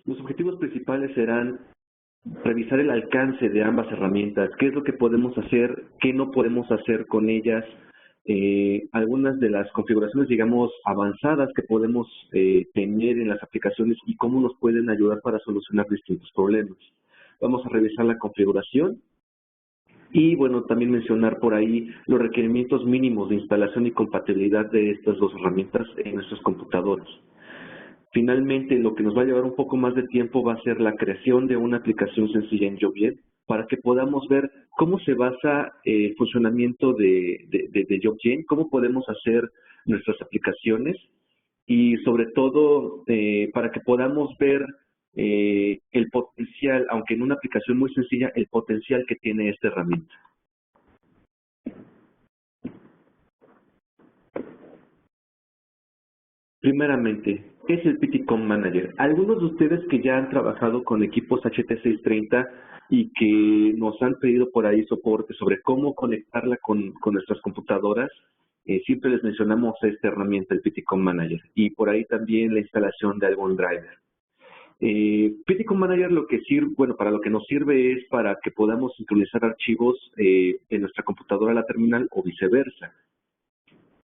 Los objetivos principales serán revisar el alcance de ambas herramientas, qué es lo que podemos hacer, qué no podemos hacer con ellas, algunas de las configuraciones, digamos, avanzadas que podemos tener en las aplicaciones y cómo nos pueden ayudar para solucionar distintos problemas. Vamos a revisar la configuración y, bueno, también mencionar por ahí los requerimientos mínimos de instalación y compatibilidad de estas dos herramientas en nuestros computadores. Finalmente, lo que nos va a llevar un poco más de tiempo va a ser la creación de una aplicación sencilla en JobGen para que podamos ver cómo se basa el funcionamiento de JobGen, cómo podemos hacer nuestras aplicaciones y sobre todo para que podamos ver el potencial, aunque en una aplicación muy sencilla, el potencial que tiene esta herramienta. Primeramente, ¿qué es el PTCom Manager? Algunos de ustedes que ya han trabajado con equipos HT630 y que nos han pedido por ahí soporte sobre cómo conectarla con nuestras computadoras, siempre les mencionamos esta herramienta, el PTCom Manager, y por ahí también la instalación de algún driver. PTCom Manager lo que sirve, bueno, para lo que nos sirve es para que podamos sincronizar archivos en nuestra computadora a la terminal o viceversa.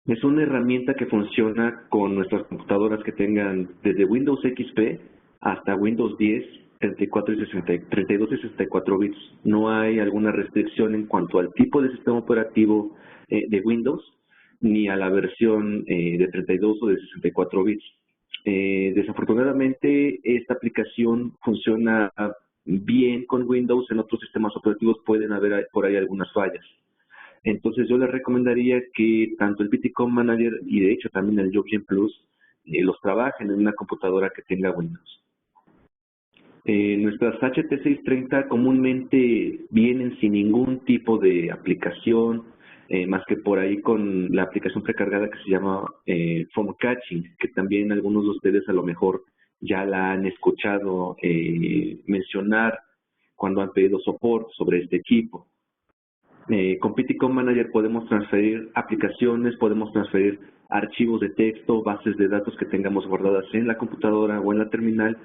Es una herramienta que funciona con nuestras computadoras que tengan desde Windows XP hasta Windows 10, 32 y 64 bits. No hay alguna restricción en cuanto al tipo de sistema operativo de Windows, ni a la versión de 32 o de 64 bits. Desafortunadamente, esta aplicación funciona bien con Windows. En otros sistemas operativos pueden haber por ahí algunas fallas. Entonces yo les recomendaría que tanto el PTCom Manager y de hecho también el JobGen Plus los trabajen en una computadora que tenga Windows. Nuestras HT630 comúnmente vienen sin ningún tipo de aplicación, más que por ahí con la aplicación precargada que se llama Phone Catching, que también algunos de ustedes a lo mejor ya la han escuchado mencionar cuando han pedido soporte sobre este equipo. Con PTCom Manager podemos transferir aplicaciones, podemos transferir archivos de texto, bases de datos que tengamos guardadas en la computadora o en la terminal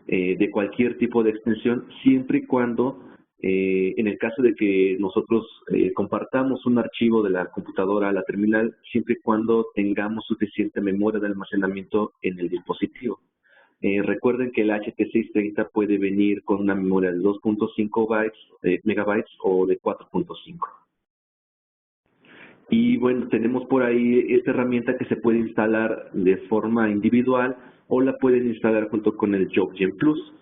de cualquier tipo de extensión, siempre y cuando, en el caso de que nosotros compartamos un archivo de la computadora a la terminal, siempre y cuando tengamos suficiente memoria de almacenamiento en el dispositivo. Recuerden que el HT630 puede venir con una memoria de 2.5 megabytes o de 4.5. Y bueno, tenemos por ahí esta herramienta que se puede instalar de forma individual o la pueden instalar junto con el JobGen Plus.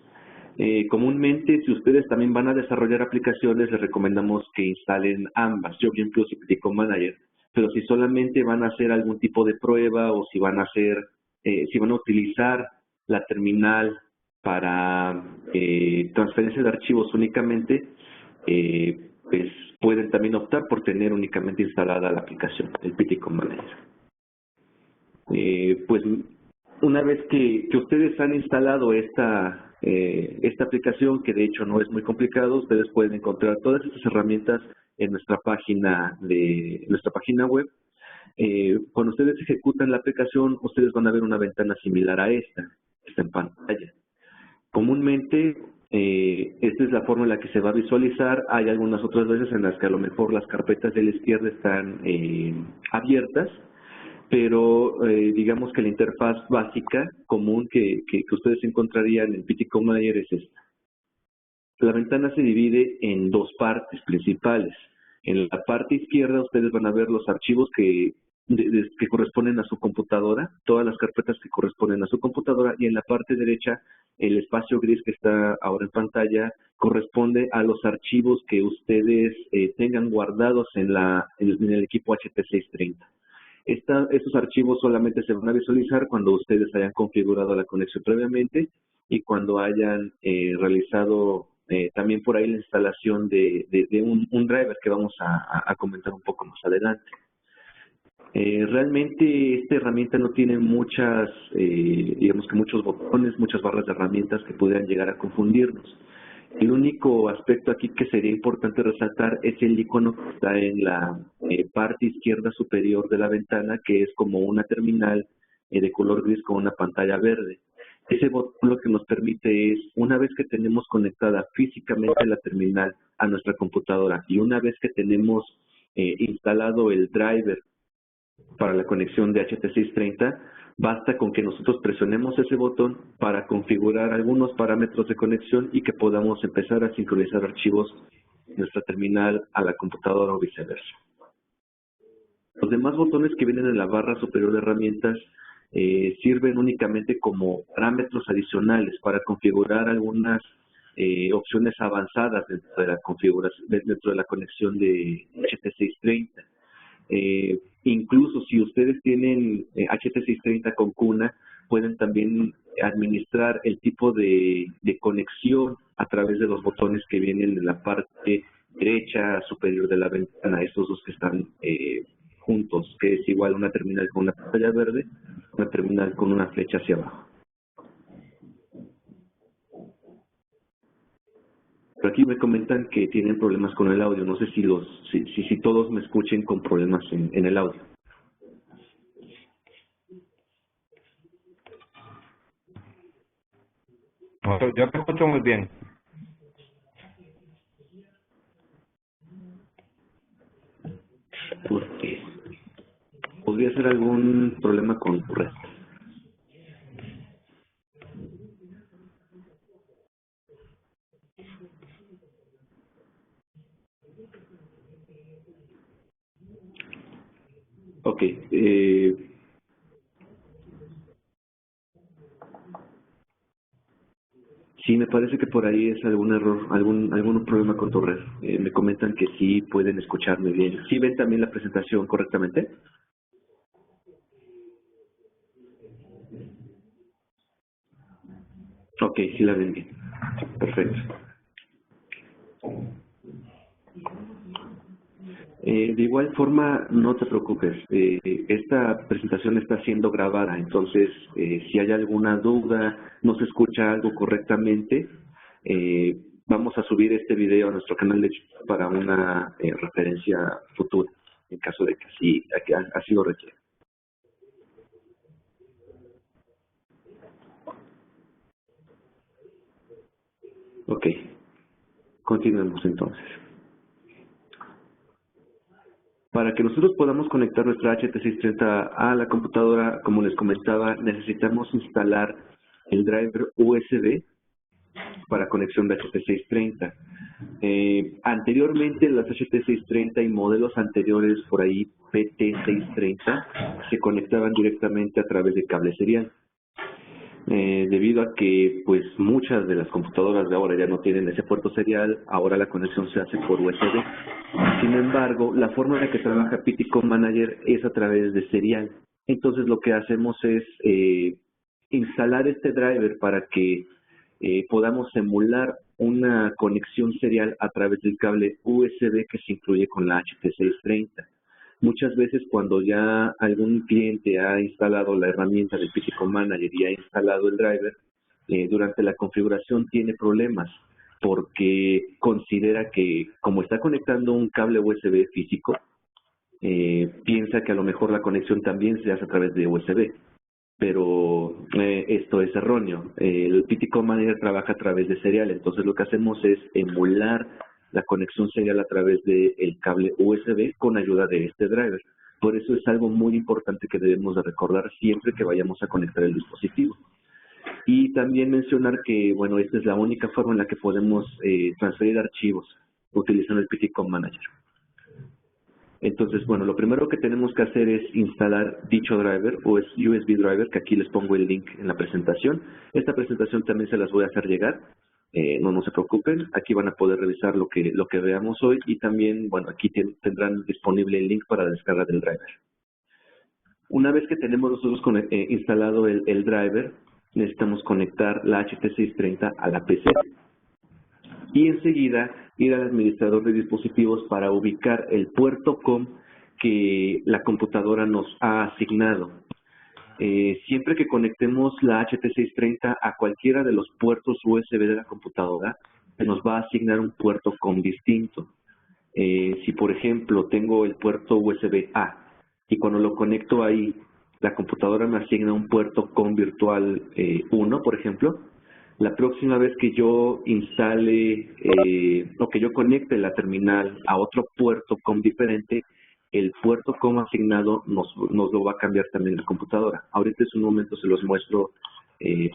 Comúnmente, si ustedes también van a desarrollar aplicaciones, les recomendamos que instalen ambas, JobGen Plus y PTCom Manager. Pero si solamente van a hacer algún tipo de prueba o si van a hacer, si van a utilizar la terminal para transferencia de archivos únicamente, pues pueden también optar por tener únicamente instalada la aplicación, el PTCom Manager. Pues una vez que ustedes han instalado esta aplicación, que de hecho no es muy complicado, ustedes pueden encontrar todas estas herramientas en nuestra página web. Cuando ustedes ejecutan la aplicación, ustedes van a ver una ventana similar a esta en pantalla. Comúnmente, esta es la forma en la que se va a visualizar. Hay algunas otras veces en las que a lo mejor las carpetas de la izquierda están abiertas, pero digamos que la interfaz básica común que ustedes encontrarían en PTCom Manager es esta. La ventana se divide en dos partes principales. En la parte izquierda ustedes van a ver los archivos que corresponden a su computadora, todas las carpetas que corresponden a su computadora, y en la parte derecha el espacio gris que está ahora en pantalla corresponde a los archivos que ustedes tengan guardados en el equipo HT630. Estos archivos solamente se van a visualizar cuando ustedes hayan configurado la conexión previamente y cuando hayan realizado también por ahí la instalación de un driver que vamos a comentar un poco más adelante. Realmente esta herramienta no tiene digamos que muchos botones, muchas barras de herramientas que pudieran llegar a confundirnos. El único aspecto aquí que sería importante resaltar es el icono que está en la parte izquierda superior de la ventana, que es como una terminal de color gris con una pantalla verde. Ese botón lo que nos permite es, una vez que tenemos conectada físicamente la terminal a nuestra computadora y una vez que tenemos instalado el driver para la conexión de HT630, basta con que nosotros presionemos ese botón para configurar algunos parámetros de conexión y que podamos empezar a sincronizar archivos de nuestra terminal a la computadora o viceversa. Los demás botones que vienen en la barra superior de herramientas sirven únicamente como parámetros adicionales para configurar algunas opciones avanzadas dentro de la configuración, dentro de la conexión de HT630. Incluso si ustedes tienen HT630 con cuna, pueden también administrar el tipo de conexión a través de los botones que vienen en la parte derecha superior de la ventana, estos dos que están juntos, que es igual una terminal con una pantalla verde, una terminal con una flecha hacia abajo. Pero aquí me comentan que tienen problemas con el audio. No sé si todos me escuchen con problemas en el audio. Yo te escucho muy bien. Porque podría ser algún problema con tu red. Ok. Sí, me parece que por ahí es algún error, algún problema con tu red. Me comentan que sí pueden escucharme bien. ¿Sí ven también la presentación correctamente? Ok, sí la ven bien. Perfecto. De igual forma, no te preocupes. Esta presentación está siendo grabada, entonces si hay alguna duda, no se escucha algo correctamente, vamos a subir este video a nuestro canal de YouTube para una referencia futura, en caso de que así lo requiera. Ok, continuemos entonces. Para que nosotros podamos conectar nuestra HT630 a la computadora, como les comentaba, necesitamos instalar el driver USB para conexión de HT630. Anteriormente, las HT630 y modelos anteriores, por ahí PT630, se conectaban directamente a través de cable serial. Debido a que pues muchas de las computadoras de ahora ya no tienen ese puerto serial, ahora la conexión se hace por USB. Sin embargo, la forma en la que trabaja PTCom Manager es a través de serial. Entonces lo que hacemos es instalar este driver para que podamos emular una conexión serial a través del cable USB que se incluye con la HT630. Muchas veces cuando ya algún cliente ha instalado la herramienta de PTCom Manager y ha instalado el driver, durante la configuración tiene problemas porque considera que como está conectando un cable USB físico, piensa que a lo mejor la conexión también se hace a través de USB, pero esto es erróneo. El PTCom Manager trabaja a través de serial, entonces lo que hacemos es emular la conexión serial a través del cable USB con ayuda de este driver. Por eso es algo muy importante que debemos de recordar siempre que vayamos a conectar el dispositivo. Y también mencionar que, bueno, esta es la única forma en la que podemos transferir archivos utilizando el PTCom Manager. Entonces, bueno, lo primero que tenemos que hacer es instalar dicho driver o es USB driver, que aquí les pongo el link en la presentación. Esta presentación también se las voy a hacer llegar. No se preocupen, aquí van a poder revisar lo que veamos hoy y también, bueno, aquí tendrán disponible el link para la descarga del driver. Una vez que tenemos nosotros instalado el driver, necesitamos conectar la HT630 a la PC y enseguida ir al administrador de dispositivos para ubicar el puerto COM que la computadora nos ha asignado. Siempre que conectemos la HT630 a cualquiera de los puertos USB de la computadora, se nos va a asignar un puerto COM distinto. Si, por ejemplo, tengo el puerto USB A y cuando lo conecto ahí la computadora me asigna un puerto COM virtual 1, por ejemplo. La próxima vez que yo instale o que yo conecte la terminal a otro puerto COM diferente, el puerto COM asignado nos lo va a cambiar también la computadora. Ahorita es un momento, se los muestro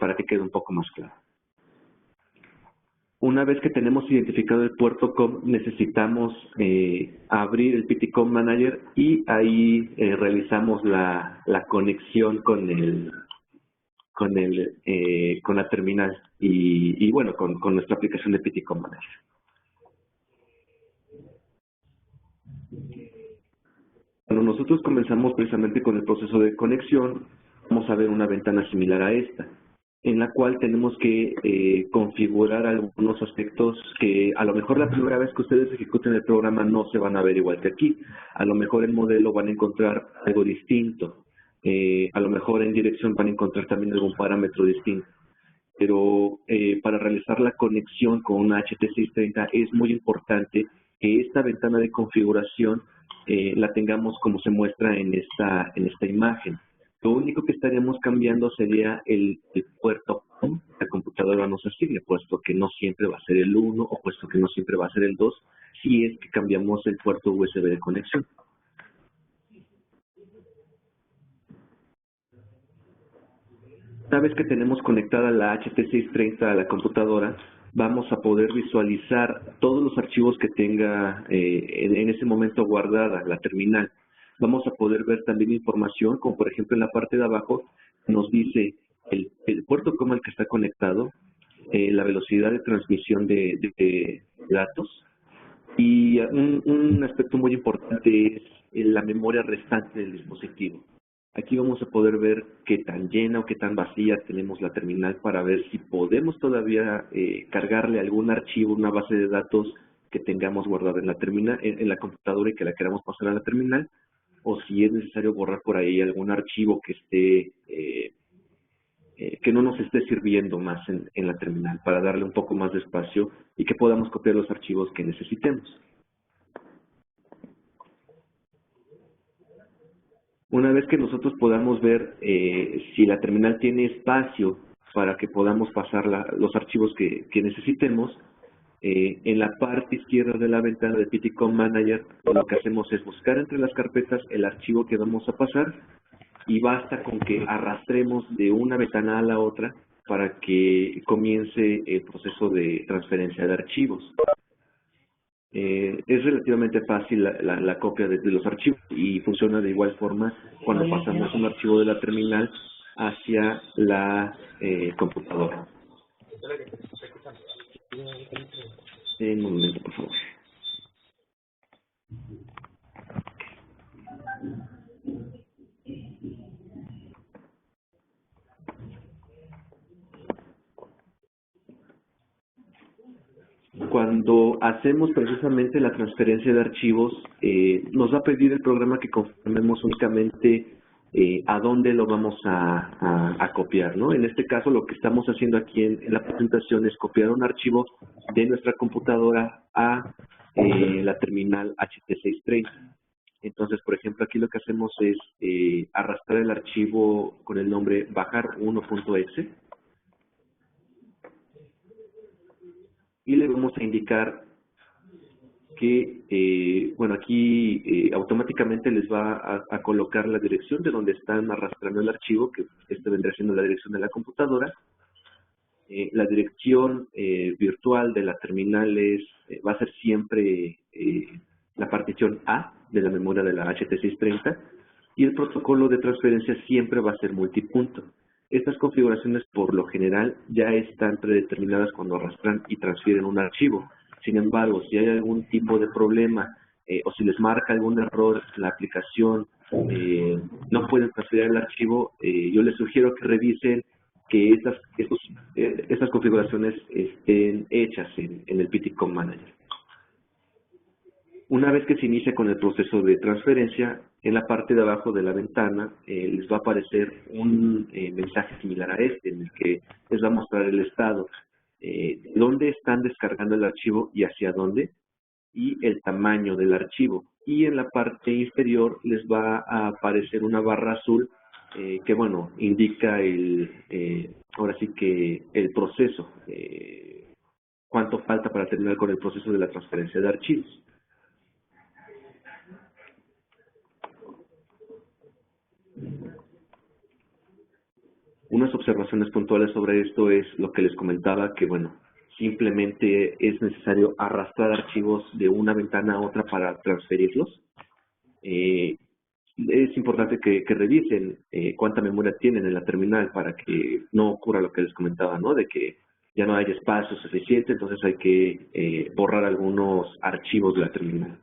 para que quede un poco más claro. Una vez que tenemos identificado el puerto COM, necesitamos abrir el PTCOM Manager y ahí realizamos la conexión con la terminal y bueno, con nuestra aplicación de PTCOM Manager. Cuando nosotros comenzamos precisamente con el proceso de conexión, vamos a ver una ventana similar a esta, en la cual tenemos que configurar algunos aspectos que a lo mejor la primera vez que ustedes ejecuten el programa no se van a ver igual que aquí. A lo mejor en modelo van a encontrar algo distinto. A lo mejor en dirección van a encontrar también algún parámetro distinto. Pero para realizar la conexión con una HT630 es muy importante que esta ventana de configuración la tengamos como se muestra en esta imagen. Lo único que estaríamos cambiando sería el puerto COM. La computadora nos asigne, puesto que no siempre va a ser el 1 o puesto que no siempre va a ser el 2, si es que cambiamos el puerto USB de conexión. Una vez que tenemos conectada la HT630 a la computadora, vamos a poder visualizar todos los archivos que tenga en ese momento guardada la terminal. Vamos a poder ver también información, como por ejemplo en la parte de abajo nos dice el puerto COM al que está conectado, la velocidad de transmisión de datos y un aspecto muy importante es la memoria restante del dispositivo. Aquí vamos a poder ver qué tan llena o qué tan vacía tenemos la terminal para ver si podemos todavía cargarle algún archivo, una base de datos que tengamos guardada en la terminal, en la computadora y que la queramos pasar a la terminal, o si es necesario borrar por ahí algún archivo que esté que no nos esté sirviendo más en la terminal para darle un poco más de espacio y que podamos copiar los archivos que necesitemos. Una vez que nosotros podamos ver si la terminal tiene espacio para que podamos pasar los archivos que necesitemos, en la parte izquierda de la ventana de PTCOM Manager, lo que hacemos es buscar entre las carpetas el archivo que vamos a pasar y basta con que arrastremos de una ventana a la otra para que comience el proceso de transferencia de archivos. Es relativamente fácil la copia de los archivos y funciona de igual forma cuando pasamos un archivo de la terminal hacia la computadora. Un momento, por favor. Cuando hacemos precisamente la transferencia de archivos, nos va a pedir el programa que confirmemos únicamente a dónde lo vamos a copiar, ¿no? En este caso, lo que estamos haciendo aquí en la presentación es copiar un archivo de nuestra computadora a la terminal HT630. Entonces, por ejemplo, aquí lo que hacemos es arrastrar el archivo con el nombre bajar1.exe. Y le vamos a indicar que, bueno, aquí automáticamente les va a colocar la dirección de donde están arrastrando el archivo, que este vendrá siendo la dirección de la computadora. La dirección virtual de la terminal va a ser siempre la partición A de la memoria de la HT630 y el protocolo de transferencia siempre va a ser multipunto. Estas configuraciones por lo general ya están predeterminadas cuando arrastran y transfieren un archivo. Sin embargo, si hay algún tipo de problema o si les marca algún error la aplicación, no pueden transferir el archivo, yo les sugiero que revisen que estas configuraciones estén hechas en el PTCOM Manager. Una vez que se inicia con el proceso de transferencia, en la parte de abajo de la ventana les va a aparecer un mensaje similar a este, en el que les va a mostrar el estado, dónde están descargando el archivo y hacia dónde, y el tamaño del archivo. Y en la parte inferior les va a aparecer una barra azul que bueno, indica ahora sí que el proceso, cuánto falta para terminar con el proceso de la transferencia de archivos. Unas observaciones puntuales sobre esto es lo que les comentaba, que bueno, simplemente es necesario arrastrar archivos de una ventana a otra para transferirlos. Es importante que revisen cuánta memoria tienen en la terminal para que no ocurra lo que les comentaba, ¿no? De que ya no hay espacio suficiente, entonces hay que borrar algunos archivos de la terminal.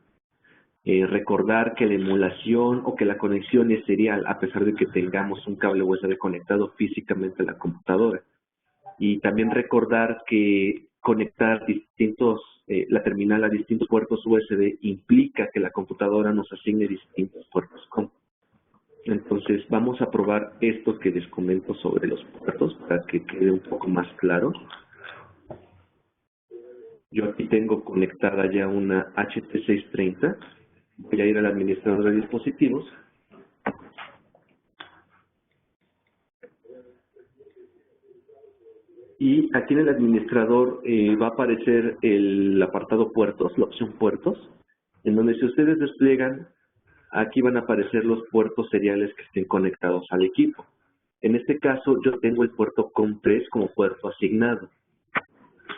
Recordar que la emulación o que la conexión es serial, a pesar de que tengamos un cable USB conectado físicamente a la computadora. Y también recordar que conectar la terminal a distintos puertos USB implica que la computadora nos asigne distintos puertos COM. Entonces vamos a probar esto que les comento sobre los puertos para que quede un poco más claro. Yo aquí tengo conectada ya una HT630. Voy a ir al administrador de dispositivos. Y aquí en el administrador va a aparecer el apartado puertos, la opción puertos, en donde si ustedes despliegan, aquí van a aparecer los puertos seriales que estén conectados al equipo. En este caso, yo tengo el puerto COM3 como puerto asignado.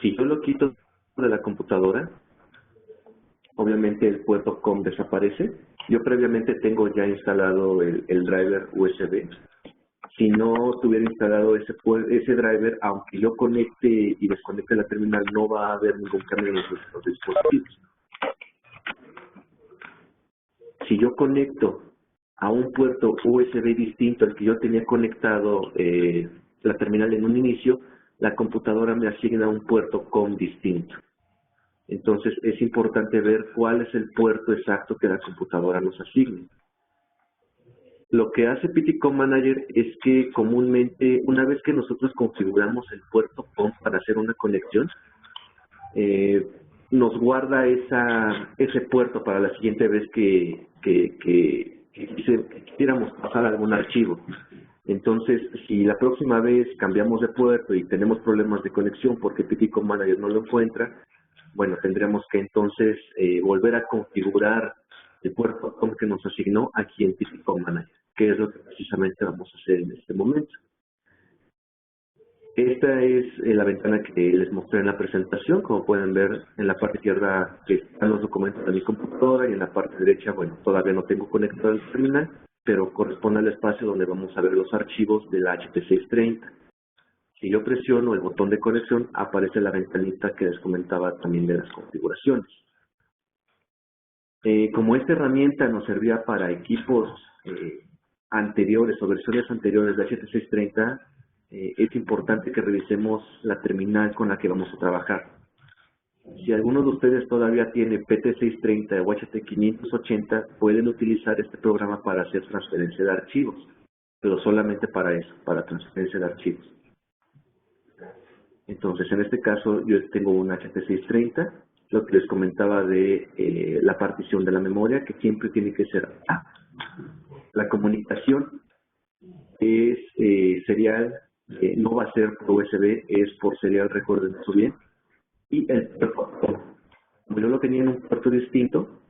Si yo lo quito de la computadora, obviamente el puerto COM desaparece. Yo previamente tengo ya instalado el driver USB. Si no tuviera instalado ese driver, aunque yo conecte y desconecte la terminal, no va a haber ningún cambio en los dispositivos. Si yo conecto a un puerto USB distinto al que yo tenía conectado la terminal en un inicio, la computadora me asigna un puerto COM distinto. Entonces es importante ver cuál es el puerto exacto que la computadora nos asigne. Lo que hace PTCOM Manager es que comúnmente, una vez que nosotros configuramos el puerto COM para hacer una conexión, nos guarda ese puerto para la siguiente vez que quisiéramos pasar algún archivo. Entonces, si la próxima vez cambiamos de puerto y tenemos problemas de conexión porque PTCOM Manager no lo encuentra, bueno, tendremos que entonces volver a configurar el puerto COM que nos asignó aquí en PTCOM Manager, que es lo que precisamente vamos a hacer en este momento. Esta es la ventana que les mostré en la presentación. Como pueden ver, en la parte izquierda están los documentos de mi computadora y en la parte derecha, bueno, todavía no tengo conectado el terminal, pero corresponde al espacio donde vamos a ver los archivos de la HT630. Si yo presiono el botón de conexión, aparece la ventanita que les comentaba también de las configuraciones. Como esta herramienta nos servía para equipos anteriores o versiones anteriores de HT630, es importante que revisemos la terminal con la que vamos a trabajar. Si alguno de ustedes todavía tiene PT630 o HT580, pueden utilizar este programa para hacer transferencia de archivos, pero solamente para eso, para transferencia de archivos. Entonces, en este caso, yo tengo un HT630, lo que les comentaba de la partición de la memoria, que siempre tiene que ser A. La comunicación es serial, no va a ser por USB, es por serial, recuerden eso bien. Y el puerto, como yo lo tenía en un puerto distinto,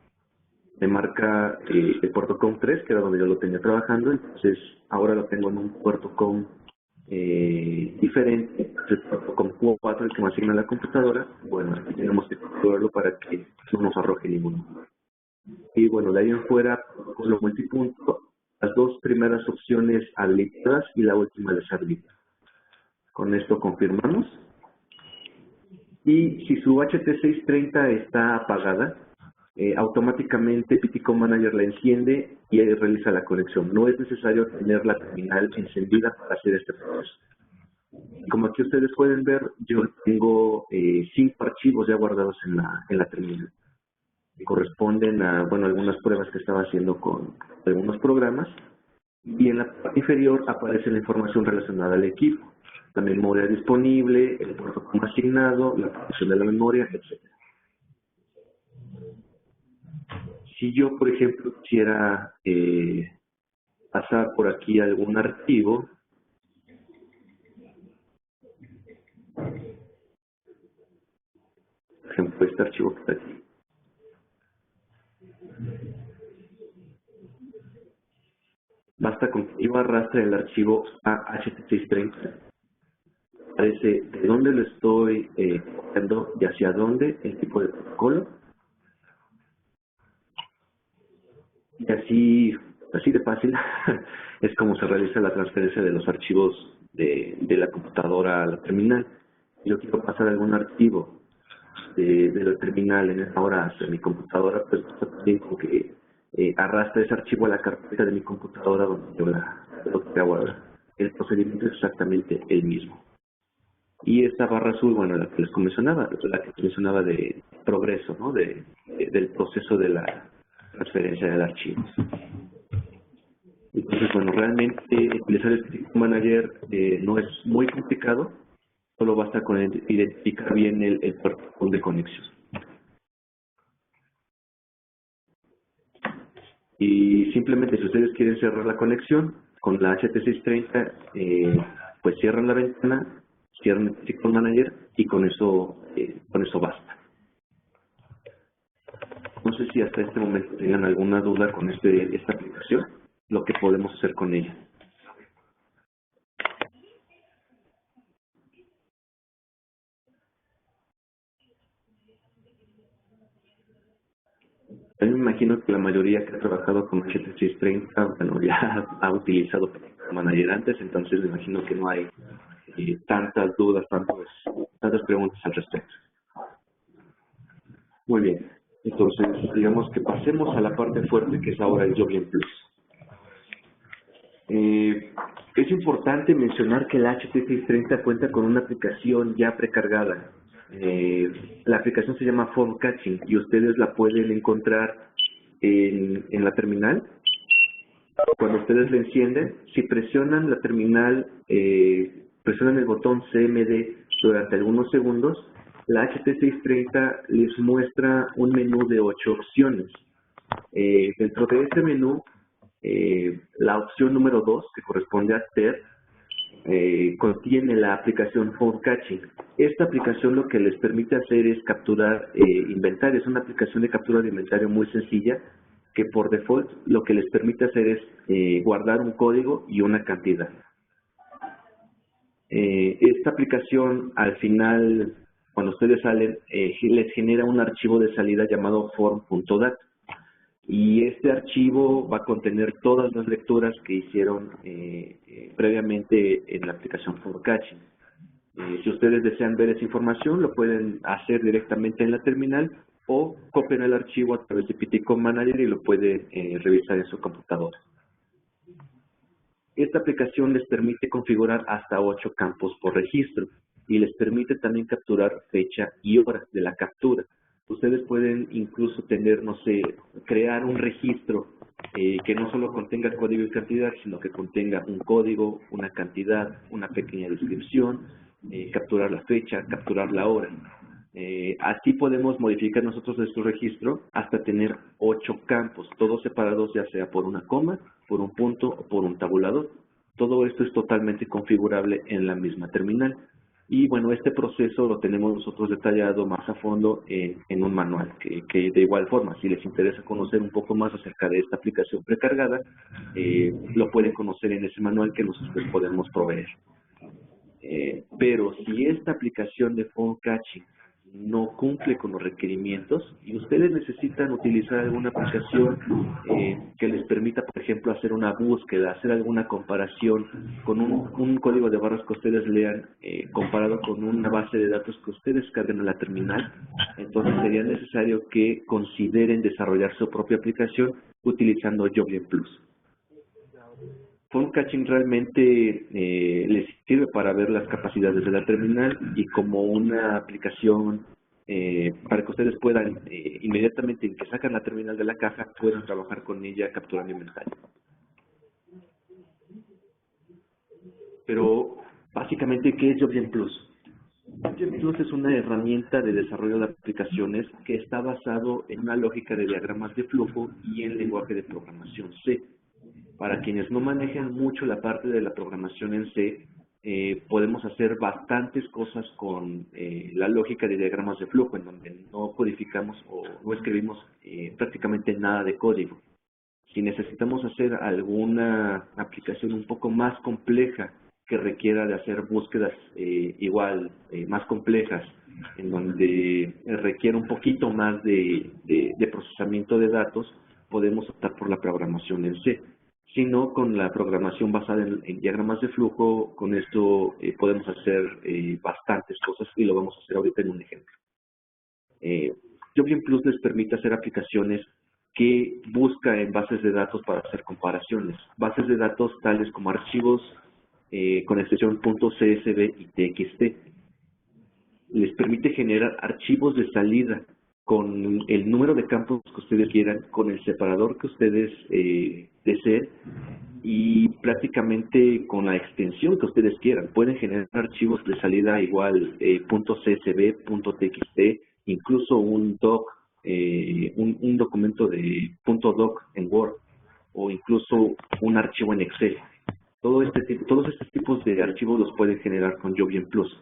me marca el puerto COM3, que era donde yo lo tenía trabajando, entonces ahora lo tengo en un puerto COM diferente, el puerto COM4, el que me asigna la computadora. Bueno, aquí tenemos que configurarlo para que no nos arroje ninguno. Y bueno, de ahí en fuera, con lo multipunto, las dos primeras opciones habilitadas y la última deshabilitada. Con esto confirmamos. Y si su HT630 está apagada, automáticamente PTCOM Manager la enciende y realiza la conexión. No es necesario tener la terminal encendida para hacer este proceso. Como aquí ustedes pueden ver, yo tengo 5 archivos ya guardados en la terminal. Que corresponden a, bueno, algunas pruebas que estaba haciendo con algunos programas. Y en la parte inferior aparece la información relacionada al equipo. La memoria disponible, el puerto como asignado, la partición de la memoria, etc. Si yo, por ejemplo, quisiera pasar por aquí algún archivo. Por ejemplo, este archivo que está aquí. Basta con que yo arrastre el archivo a HT630. Aparece de dónde lo estoy copiando y hacia dónde, el tipo de protocolo. Y así de fácil es como se realiza la transferencia de los archivos de la computadora a la terminal. Si yo quiero pasar algún archivo de la terminal en esta hora hacia mi computadora, pues también con que arrastre ese archivo a la carpeta de mi computadora donde yo lo que hago ahora. El procedimiento es exactamente el mismo. Y esta barra azul, bueno, la que les mencionaba de progreso, ¿no? Del proceso de la transferencia del archivo. Entonces, bueno, realmente utilizar el Typico Manager no es muy complicado, solo basta con identificar bien el protocolo de conexión. Y simplemente si ustedes quieren cerrar la conexión con la HT630, pues cierran la ventana, cierran el Typico Manager y con eso basta. No sé si hasta este momento tengan alguna duda con esta aplicación, lo que podemos hacer con ella. Yo me imagino que la mayoría que ha trabajado con HT630, bueno, ya ha utilizado Manager antes, entonces me imagino que no hay tantas dudas, tantas preguntas al respecto. Muy bien, entonces digamos que pasemos a la parte fuerte que es ahora el Joblin Plus. Es importante mencionar que el HT630 cuenta con una aplicación ya precargada. La aplicación se llama Phone Catching y ustedes la pueden encontrar en la terminal. Cuando ustedes la encienden, si presionan la terminal, presionan el botón CMD durante algunos segundos, la HT630 les muestra un menú de 8 opciones. Dentro de este menú, la opción número 2, que corresponde a TER, contiene la aplicación Phone Catching. Esta aplicación lo que les permite hacer es capturar inventario. Es una aplicación de captura de inventario muy sencilla que por default lo que les permite hacer es guardar un código y una cantidad. Esta aplicación al final, cuando ustedes salen, les genera un archivo de salida llamado form.dat. Y este archivo va a contener todas las lecturas que hicieron previamente en la aplicación Phone Catching. Si ustedes desean ver esa información, lo pueden hacer directamente en la terminal o copian el archivo a través de Typico Manager y lo pueden revisar en su computadora. Esta aplicación les permite configurar hasta 8 campos por registro y les permite también capturar fecha y hora de la captura. Ustedes pueden incluso tener, no sé, crear un registro que no solo contenga código y cantidad, sino que contenga un código, una cantidad, una pequeña descripción, capturar la fecha, capturar la hora. Así podemos modificar nosotros nuestro registro hasta tener 8 campos, todos separados ya sea por una coma, por un punto o por un tabulador. Todo esto es totalmente configurable en la misma terminal. Y bueno, este proceso lo tenemos nosotros detallado más a fondo en un manual, que de igual forma, si les interesa conocer un poco más acerca de esta aplicación precargada, lo pueden conocer en ese manual que nosotros podemos proveer. Pero si esta aplicación de Phone Catching no cumple con los requerimientos y ustedes necesitan utilizar alguna aplicación que les permita, por ejemplo, hacer una búsqueda, hacer alguna comparación con un código de barras que ustedes lean comparado con una base de datos que ustedes carguen a la terminal, entonces sería necesario que consideren desarrollar su propia aplicación utilizando Joblin Plus. Phone Catching realmente les sirve para ver las capacidades de la terminal y como una aplicación para que ustedes puedan inmediatamente en que sacan la terminal de la caja, puedan trabajar con ella capturando inventario. Pero básicamente, ¿qué es Joblin Plus? Joblin Plus es una herramienta de desarrollo de aplicaciones que está basado en una lógica de diagramas de flujo y en lenguaje de programación C. Para quienes no manejan mucho la parte de la programación en C, podemos hacer bastantes cosas con la lógica de diagramas de flujo, en donde no codificamos o no escribimos prácticamente nada de código. Si necesitamos hacer alguna aplicación un poco más compleja que requiera de hacer búsquedas más complejas, en donde requiere un poquito más de procesamiento de datos, podemos optar por la programación en C. Si no, con la programación basada en diagramas de flujo, con esto podemos hacer bastantes cosas y lo vamos a hacer ahorita en un ejemplo. Jovian Plus les permite hacer aplicaciones que busca en bases de datos para hacer comparaciones. Bases de datos tales como archivos con extensión .csv y txt. Les permite generar archivos de salida con el número de campos que ustedes quieran, con el separador que ustedes deseen y prácticamente con la extensión que ustedes quieran. Pueden generar archivos de salida igual .csv, .txt, incluso un doc, un documento de .doc en Word o incluso un archivo en Excel. Todos estos tipos de archivos los pueden generar con Jovian Plus.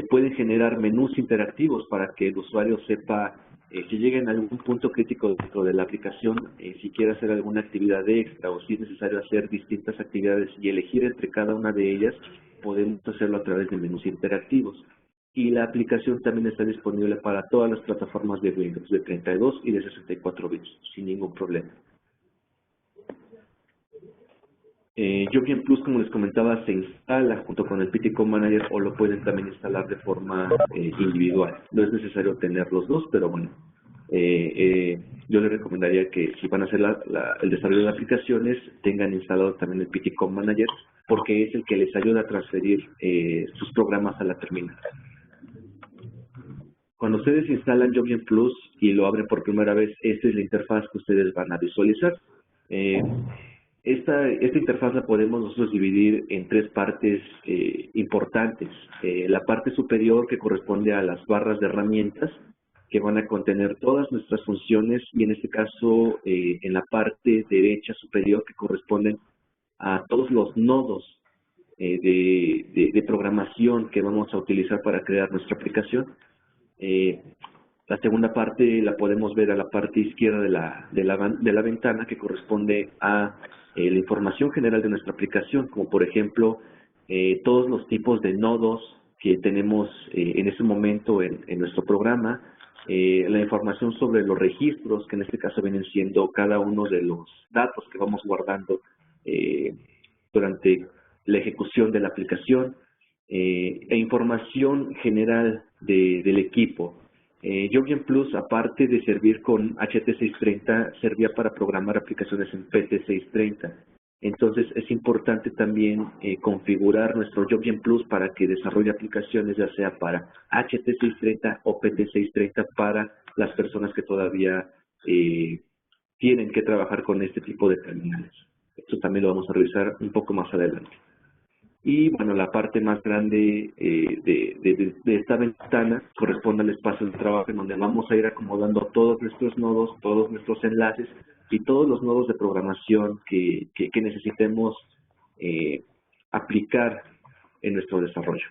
Pueden generar menús interactivos para que el usuario sepa si llega en algún punto crítico dentro de la aplicación, si quiere hacer alguna actividad extra o si es necesario hacer distintas actividades y elegir entre cada una de ellas, podemos hacerlo a través de menús interactivos. Y la aplicación también está disponible para todas las plataformas de Windows, de 32 y de 64 bits, sin ningún problema. Jovian Plus, como les comentaba, se instala junto con el PTCom Manager o lo pueden también instalar de forma individual. No es necesario tener los dos, pero bueno, yo les recomendaría que si van a hacer el desarrollo de aplicaciones, tengan instalado también el PTCom Manager, porque es el que les ayuda a transferir sus programas a la terminal. Cuando ustedes instalan Jovian Plus y lo abren por primera vez, esta es la interfaz que ustedes van a visualizar. Esta interfaz la podemos nosotros dividir en tres partes importantes. La parte superior, que corresponde a las barras de herramientas, que van a contener todas nuestras funciones, y en este caso en la parte derecha superior, que corresponden a todos los nodos de programación que vamos a utilizar para crear nuestra aplicación. La segunda parte la podemos ver a la parte izquierda de la ventana, que corresponde a la información general de nuestra aplicación, como por ejemplo todos los tipos de nodos que tenemos en este momento en nuestro programa, la información sobre los registros, que en este caso vienen siendo cada uno de los datos que vamos guardando durante la ejecución de la aplicación, e información general del equipo. Jovian Plus, aparte de servir con HT630, servía para programar aplicaciones en PT630. Entonces, es importante también configurar nuestro Jovian Plus para que desarrolle aplicaciones ya sea para HT630 o PT630 para las personas que todavía tienen que trabajar con este tipo de terminales. Esto también lo vamos a revisar un poco más adelante. Y bueno, la parte más grande de esta ventana corresponde al espacio de trabajo, en donde vamos a ir acomodando todos nuestros nodos, todos nuestros enlaces y todos los nodos de programación que necesitemos aplicar en nuestro desarrollo.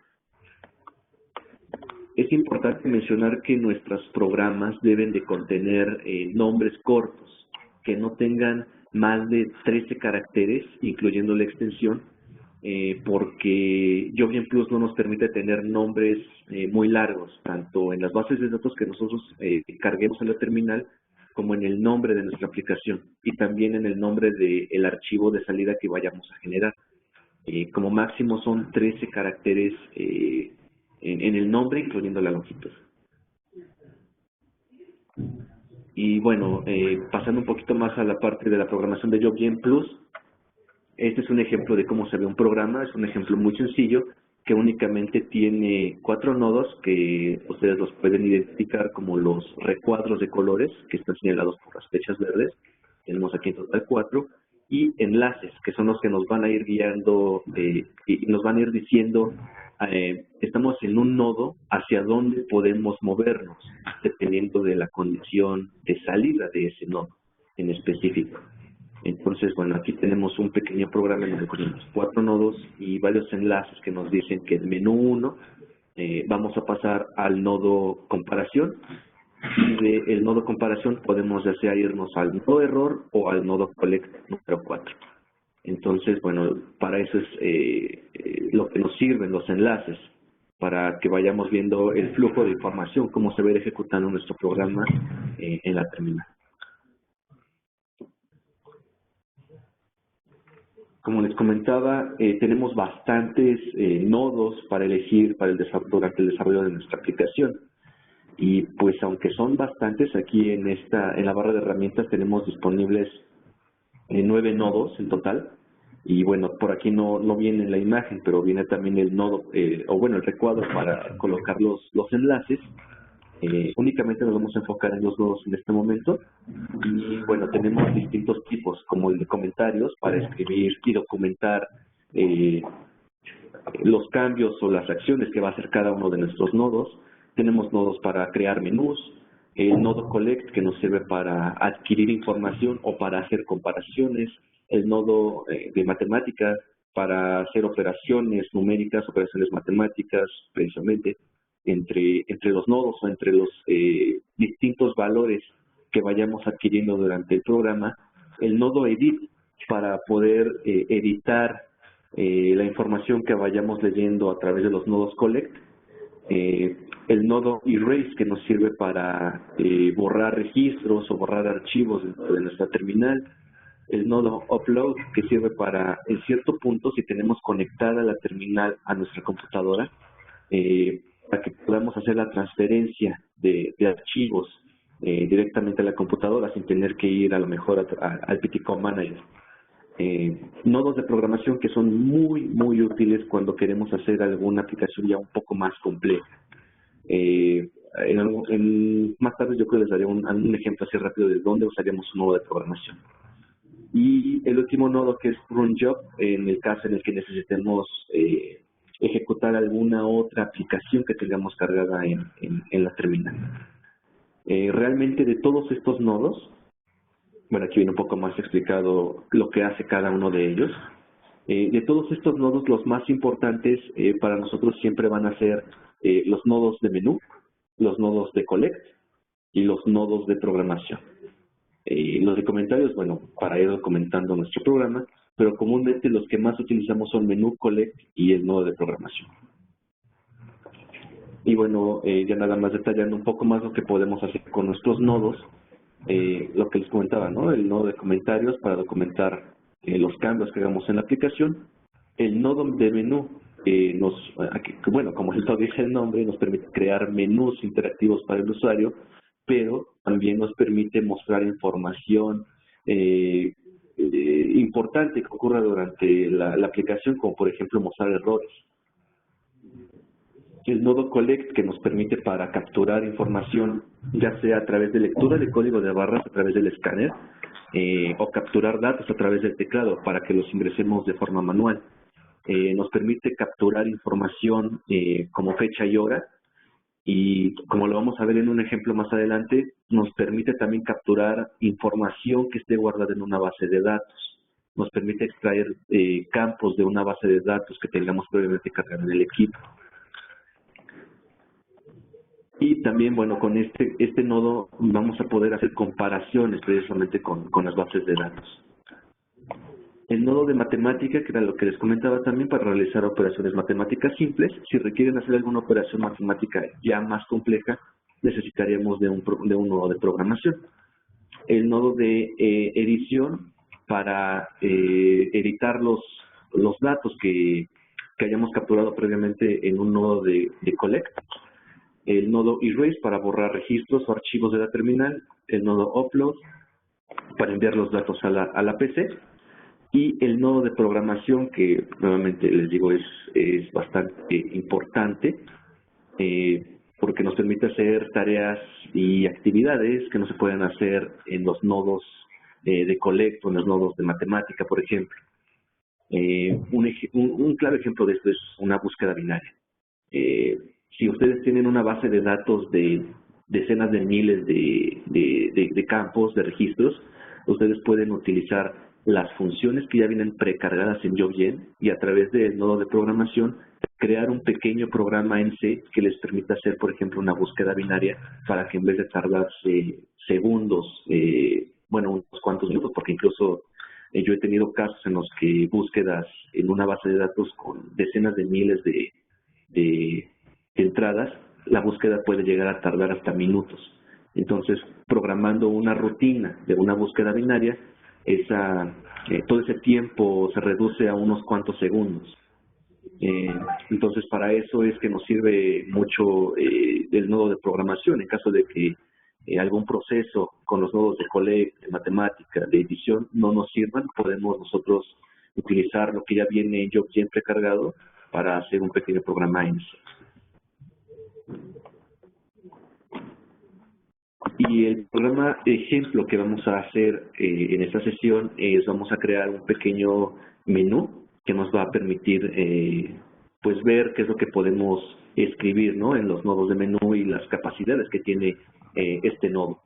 Es importante mencionar que nuestros programas deben de contener nombres cortos, que no tengan más de 13 caracteres, incluyendo la extensión, porque Jovian Plus no nos permite tener nombres muy largos, tanto en las bases de datos que nosotros carguemos en la terminal, como en el nombre de nuestra aplicación y también en el nombre del archivo de salida que vayamos a generar. Como máximo son 13 caracteres en el nombre, incluyendo la longitud. Y bueno, pasando un poquito más a la parte de la programación de Jovian Plus, este es un ejemplo de cómo se ve un programa. Es un ejemplo muy sencillo que únicamente tiene 4 nodos que ustedes los pueden identificar como los recuadros de colores que están señalados por las flechas verdes. Tenemos aquí en total 4. Y enlaces, que son los que nos van a ir guiando y nos van a ir diciendo estamos en un nodo, hacia dónde podemos movernos, dependiendo de la condición de salida de ese nodo en específico. Entonces, bueno, aquí tenemos un pequeño programa en el que tenemos 4 nodos y varios enlaces que nos dicen que el menú 1 vamos a pasar al nodo comparación, y del nodo comparación podemos ya sea irnos al nodo error o al nodo collect número 4. Entonces, bueno, para eso es lo que nos sirven los enlaces, para que vayamos viendo el flujo de información, cómo se va a ir ejecutando nuestro programa en la terminal. Como les comentaba, tenemos bastantes nodos para elegir durante el desarrollo de nuestra aplicación. Y pues aunque son bastantes, aquí en la barra de herramientas tenemos disponibles 9 nodos en total. Y bueno, por aquí no viene en la imagen, pero viene también el nodo, el recuadro para colocar los enlaces. Únicamente nos vamos a enfocar en los nodos en este momento. Y bueno, tenemos distintos tipos, como el de comentarios para escribir y documentar los cambios o las acciones que va a hacer cada uno de nuestros nodos. Tenemos nodos para crear menús, el nodo collect que nos sirve para adquirir información o para hacer comparaciones, el nodo de matemáticas para hacer operaciones numéricas, operaciones matemáticas, precisamente, entre los nodos o entre los distintos valores que vayamos adquiriendo durante el programa, el nodo edit para poder editar la información que vayamos leyendo a través de los nodos collect, el nodo erase que nos sirve para borrar registros o borrar archivos dentro de nuestra terminal, el nodo upload que sirve para, en cierto punto, si tenemos conectada la terminal a nuestra computadora, para que podamos hacer la transferencia de archivos directamente a la computadora sin tener que ir a lo mejor al PTCom Manager. Nodos de programación que son muy útiles cuando queremos hacer alguna aplicación ya un poco más compleja. Más tarde yo creo que les daré un ejemplo así rápido de dónde usaríamos un nodo de programación. Y el último nodo que es Run Job, en el caso en el que necesitemos ejecutar alguna otra aplicación que tengamos cargada en la terminal. Realmente de todos estos nodos, bueno, aquí viene un poco más explicado lo que hace cada uno de ellos. De todos estos nodos, los más importantes para nosotros siempre van a ser los nodos de menú, los nodos de collect y los nodos de programación. Los de comentarios, bueno, para ir documentando nuestro programa, pero comúnmente los que más utilizamos son menú, collect y el nodo de programación. Y bueno, ya nada más detallando un poco más lo que podemos hacer con nuestros nodos, lo que les comentaba, ¿no? El nodo de comentarios para documentar los cambios que hagamos en la aplicación. El nodo de menú, bueno, como esto dice el nombre, nos permite crear menús interactivos para el usuario, pero también nos permite mostrar información importante que ocurra durante la aplicación, como por ejemplo mostrar errores. El nodo collect que nos permite para capturar información, ya sea a través de lectura de código de barras a través del escáner, o capturar datos a través del teclado para que los ingresemos de forma manual. Nos permite capturar información como fecha y hora, y como lo vamos a ver en un ejemplo más adelante, nos permite también capturar información que esté guardada en una base de datos. Nos permite extraer campos de una base de datos que tengamos previamente cargada en el equipo. Y también, bueno, con este nodo vamos a poder hacer comparaciones precisamente con las bases de datos. El nodo de matemática, que era lo que les comentaba también, para realizar operaciones matemáticas simples. Si requieren hacer alguna operación matemática ya más compleja, necesitaríamos de un nodo de programación. El nodo de edición, para editar los datos que hayamos capturado previamente en un nodo de collect. El nodo erase para borrar registros o archivos de la terminal, el nodo upload para enviar los datos a la PC, y el nodo de programación que nuevamente les digo es bastante importante porque nos permite hacer tareas y actividades que no se pueden hacer en los nodos de collect o en los nodos de matemática, por ejemplo. Un claro ejemplo de esto es una búsqueda binaria. Si ustedes tienen una base de datos de decenas de miles de campos, de registros, ustedes pueden utilizar las funciones que ya vienen precargadas en JobGen y a través del nodo de programación crear un pequeño programa en C que les permita hacer, por ejemplo, una búsqueda binaria para que en vez de tardarse segundos, bueno, unos cuantos minutos, porque incluso yo he tenido casos en los que búsquedas en una base de datos con decenas de miles de entradas, la búsqueda puede llegar a tardar hasta minutos. Entonces, programando una rutina de una búsqueda binaria, todo ese tiempo se reduce a unos cuantos segundos. Entonces, para eso es que nos sirve mucho el nodo de programación. En caso de que algún proceso con los nodos de collect, de matemática, de edición no nos sirvan, podemos nosotros utilizar lo que ya viene en JobGen precargado para hacer un pequeño programa en C. Y el programa ejemplo que vamos a hacer en esta sesión es vamos a crear un pequeño menú que nos va a permitir pues ver qué es lo que podemos escribir, ¿no?, en los nodos de menú y las capacidades que tiene este nodo.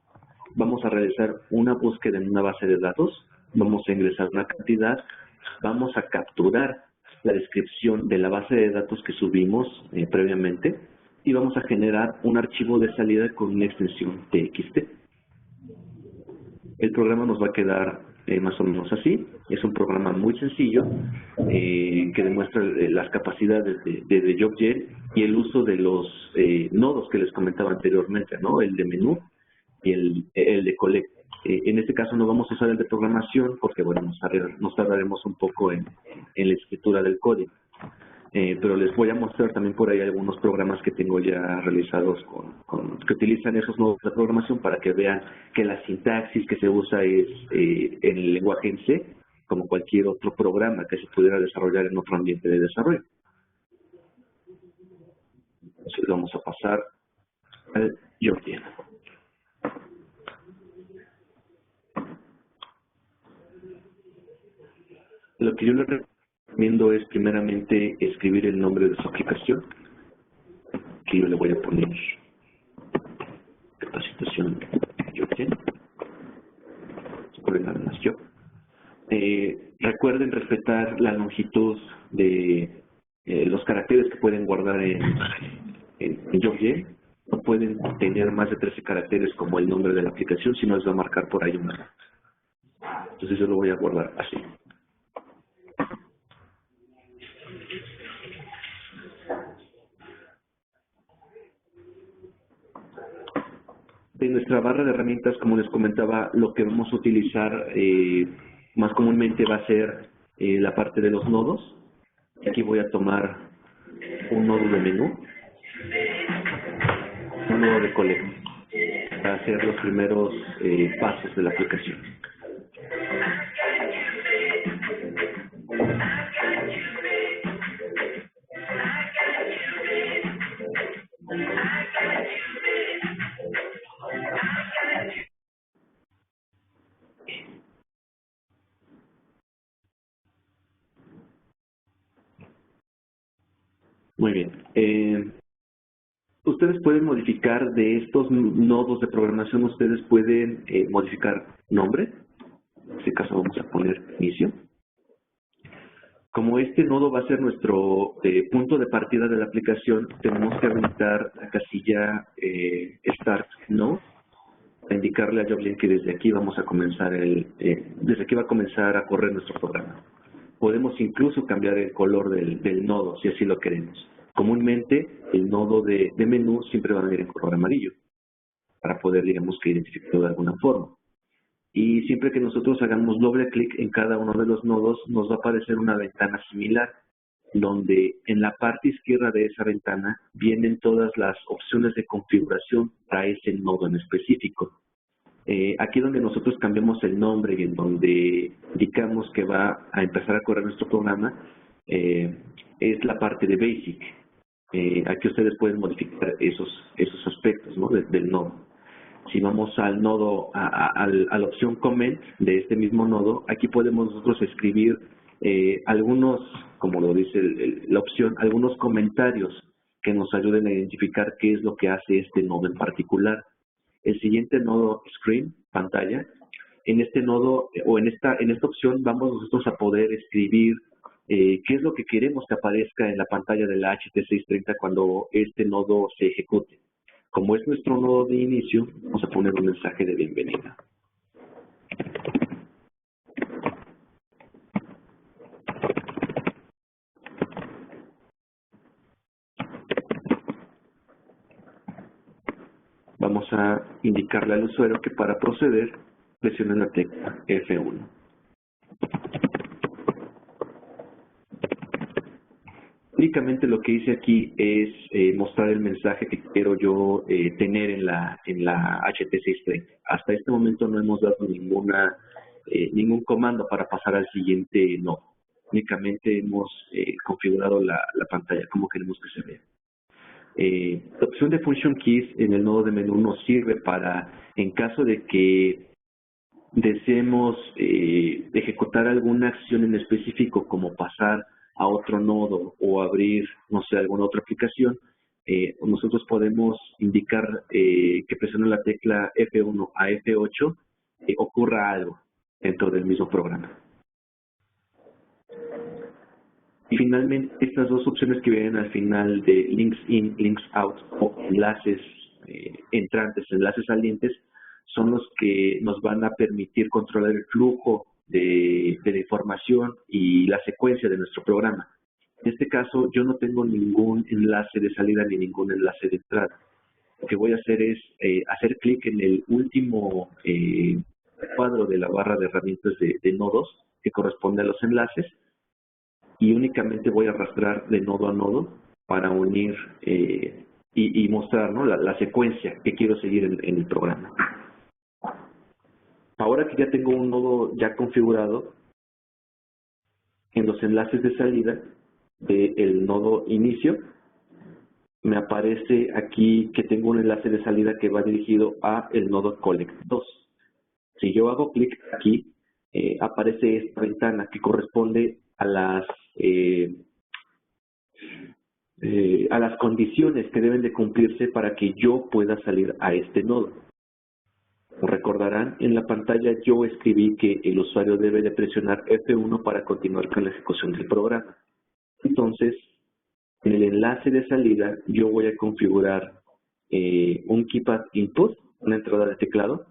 Vamos a realizar una búsqueda en una base de datos, vamos a ingresar una cantidad, vamos a capturar la descripción de la base de datos que subimos previamente y vamos a generar un archivo de salida con una extensión txt. El programa nos va a quedar más o menos así. Es un programa muy sencillo que demuestra las capacidades de JobGen y el uso de los nodos que les comentaba anteriormente, ¿no?, el de menú y el de collect. En este caso no vamos a usar el de programación porque, bueno, nos tardaremos un poco en la escritura del código. Pero les voy a mostrar también por ahí algunos programas que tengo ya realizados que utilizan esos nodos de programación para que vean que la sintaxis que se usa es en el lenguaje en C, como cualquier otro programa que se pudiera desarrollar en otro ambiente de desarrollo. Entonces vamos a pasar al JobGen. Lo que yo les recomiendo es primeramente escribir el nombre de su aplicación, que yo le voy a poner capacitación JobGen, por nada más yo. Recuerden respetar la longitud de los caracteres que pueden guardar en JobGen. No pueden tener más de 13 caracteres como el nombre de la aplicación, sino les va a marcar por ahí una. Entonces yo lo voy a guardar así. En nuestra barra de herramientas, como les comentaba, lo que vamos a utilizar más comúnmente va a ser la parte de los nodos. Aquí voy a tomar un nodo de menú, un nodo de collect, para hacer los primeros pasos de la aplicación. Muy bien. Ustedes pueden modificar de estos nodos de programación, ustedes pueden modificar nombre. En este caso vamos a poner inicio. Como este nodo va a ser nuestro punto de partida de la aplicación, tenemos que habilitar la casilla Start Node, para indicarle a JobGen que desde aquí vamos a comenzar desde aquí va a comenzar a correr nuestro programa. Podemos incluso cambiar el color del nodo si así lo queremos. Comúnmente el nodo de menú siempre va a venir en color amarillo para poder, digamos, que identificarlo de alguna forma. Y siempre que nosotros hagamos doble clic en cada uno de los nodos, nos va a aparecer una ventana similar, donde en la parte izquierda de esa ventana vienen todas las opciones de configuración para ese nodo en específico. Aquí donde nosotros cambiamos el nombre y en donde indicamos que va a empezar a correr nuestro programa, es la parte de Basic. Aquí ustedes pueden modificar esos aspectos, ¿no?, del nodo. Si vamos al nodo, a la opción Comment de este mismo nodo, aquí podemos nosotros escribir algunos, como lo dice la opción, algunos comentarios que nos ayuden a identificar qué es lo que hace este nodo en particular. El siguiente nodo, Screen, pantalla, en este nodo o en esta opción vamos nosotros a poder escribir qué es lo que queremos que aparezca en la pantalla de la HT630 cuando este nodo se ejecute. Como es nuestro nodo de inicio, vamos a poner un mensaje de bienvenida. Vamos a indicarle al usuario que para proceder presione la tecla F1. Únicamente lo que hice aquí es mostrar el mensaje que quiero yo tener en la HT630. Hasta este momento no hemos dado ningún comando para pasar al siguiente nodo. Únicamente hemos configurado la pantalla como queremos que se vea. La opción de Function Keys en el nodo de menú nos sirve para, en caso de que deseemos ejecutar alguna acción en específico, como pasar a otro nodo o abrir, no sé, alguna otra aplicación, nosotros podemos indicar que presionando la tecla F1 a F8 ocurra algo dentro del mismo programa. Y finalmente, estas dos opciones que vienen al final de links in, links out o enlaces entrantes, enlaces salientes, son los que nos van a permitir controlar el flujo de la información y la secuencia de nuestro programa. En este caso, yo no tengo ningún enlace de salida ni ningún enlace de entrada. Lo que voy a hacer es hacer clic en el último cuadro de la barra de herramientas de nodos que corresponde a los enlaces, y únicamente voy a arrastrar de nodo a nodo para unir y mostrar, ¿no?, la secuencia que quiero seguir en el programa. Ahora que ya tengo un nodo ya configurado, en los enlaces de salida del nodo inicio, me aparece aquí que tengo un enlace de salida que va dirigido a el nodo collect 2. Si yo hago clic aquí, aparece esta ventana que corresponde a las condiciones que deben de cumplirse para que yo pueda salir a este nodo. Recordarán, en la pantalla yo escribí que el usuario debe de presionar F1 para continuar con la ejecución del programa. Entonces, en el enlace de salida yo voy a configurar un keypad input, una entrada de teclado.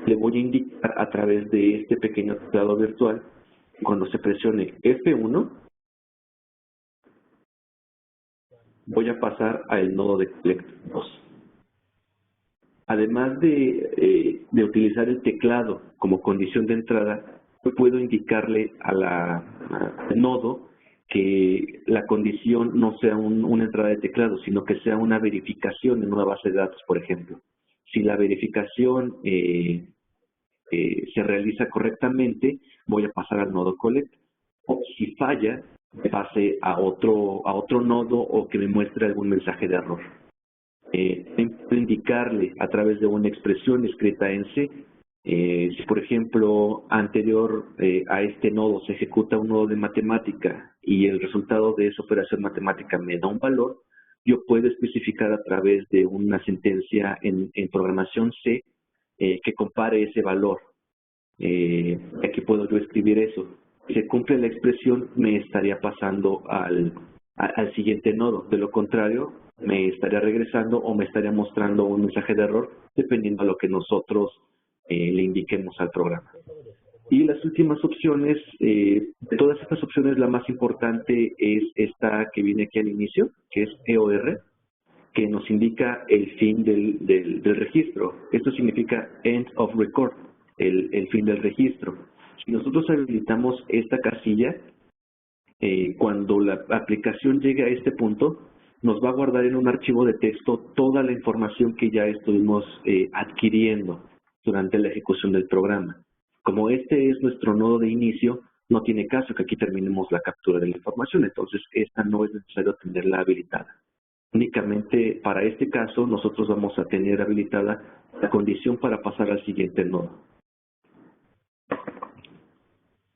Le voy a indicar a través de este pequeño teclado virtual, cuando se presione F1, voy a pasar al nodo de collect 2. Además de utilizar el teclado como condición de entrada, yo puedo indicarle al nodo que la condición no sea una entrada de teclado, sino que sea una verificación en una base de datos, por ejemplo. Si la verificación se realiza correctamente, voy a pasar al nodo collect. O si falla, pase a otro nodo o que me muestre algún mensaje de error. Puedo indicarle a través de una expresión escrita en C, si por ejemplo anterior a este nodo se ejecuta un nodo de matemática y el resultado de esa operación matemática me da un valor, yo puedo especificar a través de una sentencia en programación C que compare ese valor. Aquí puedo yo escribir eso. Si se cumple la expresión, me estaría pasando al siguiente nodo. De lo contrario, me estaría regresando o me estaría mostrando un mensaje de error, dependiendo de lo que nosotros le indiquemos al programa. Y las últimas opciones, de todas estas opciones, la más importante es esta que viene aquí al inicio, que es EOR, que nos indica el fin del registro. Esto significa End of Record, el fin del registro. Si nosotros habilitamos esta casilla, cuando la aplicación llegue a este punto, nos va a guardar en un archivo de texto toda la información que ya estuvimos adquiriendo durante la ejecución del programa. Como este es nuestro nodo de inicio, no tiene caso que aquí terminemos la captura de la información, entonces esta no es necesario tenerla habilitada. Únicamente para este caso nosotros vamos a tener habilitada la condición para pasar al siguiente nodo.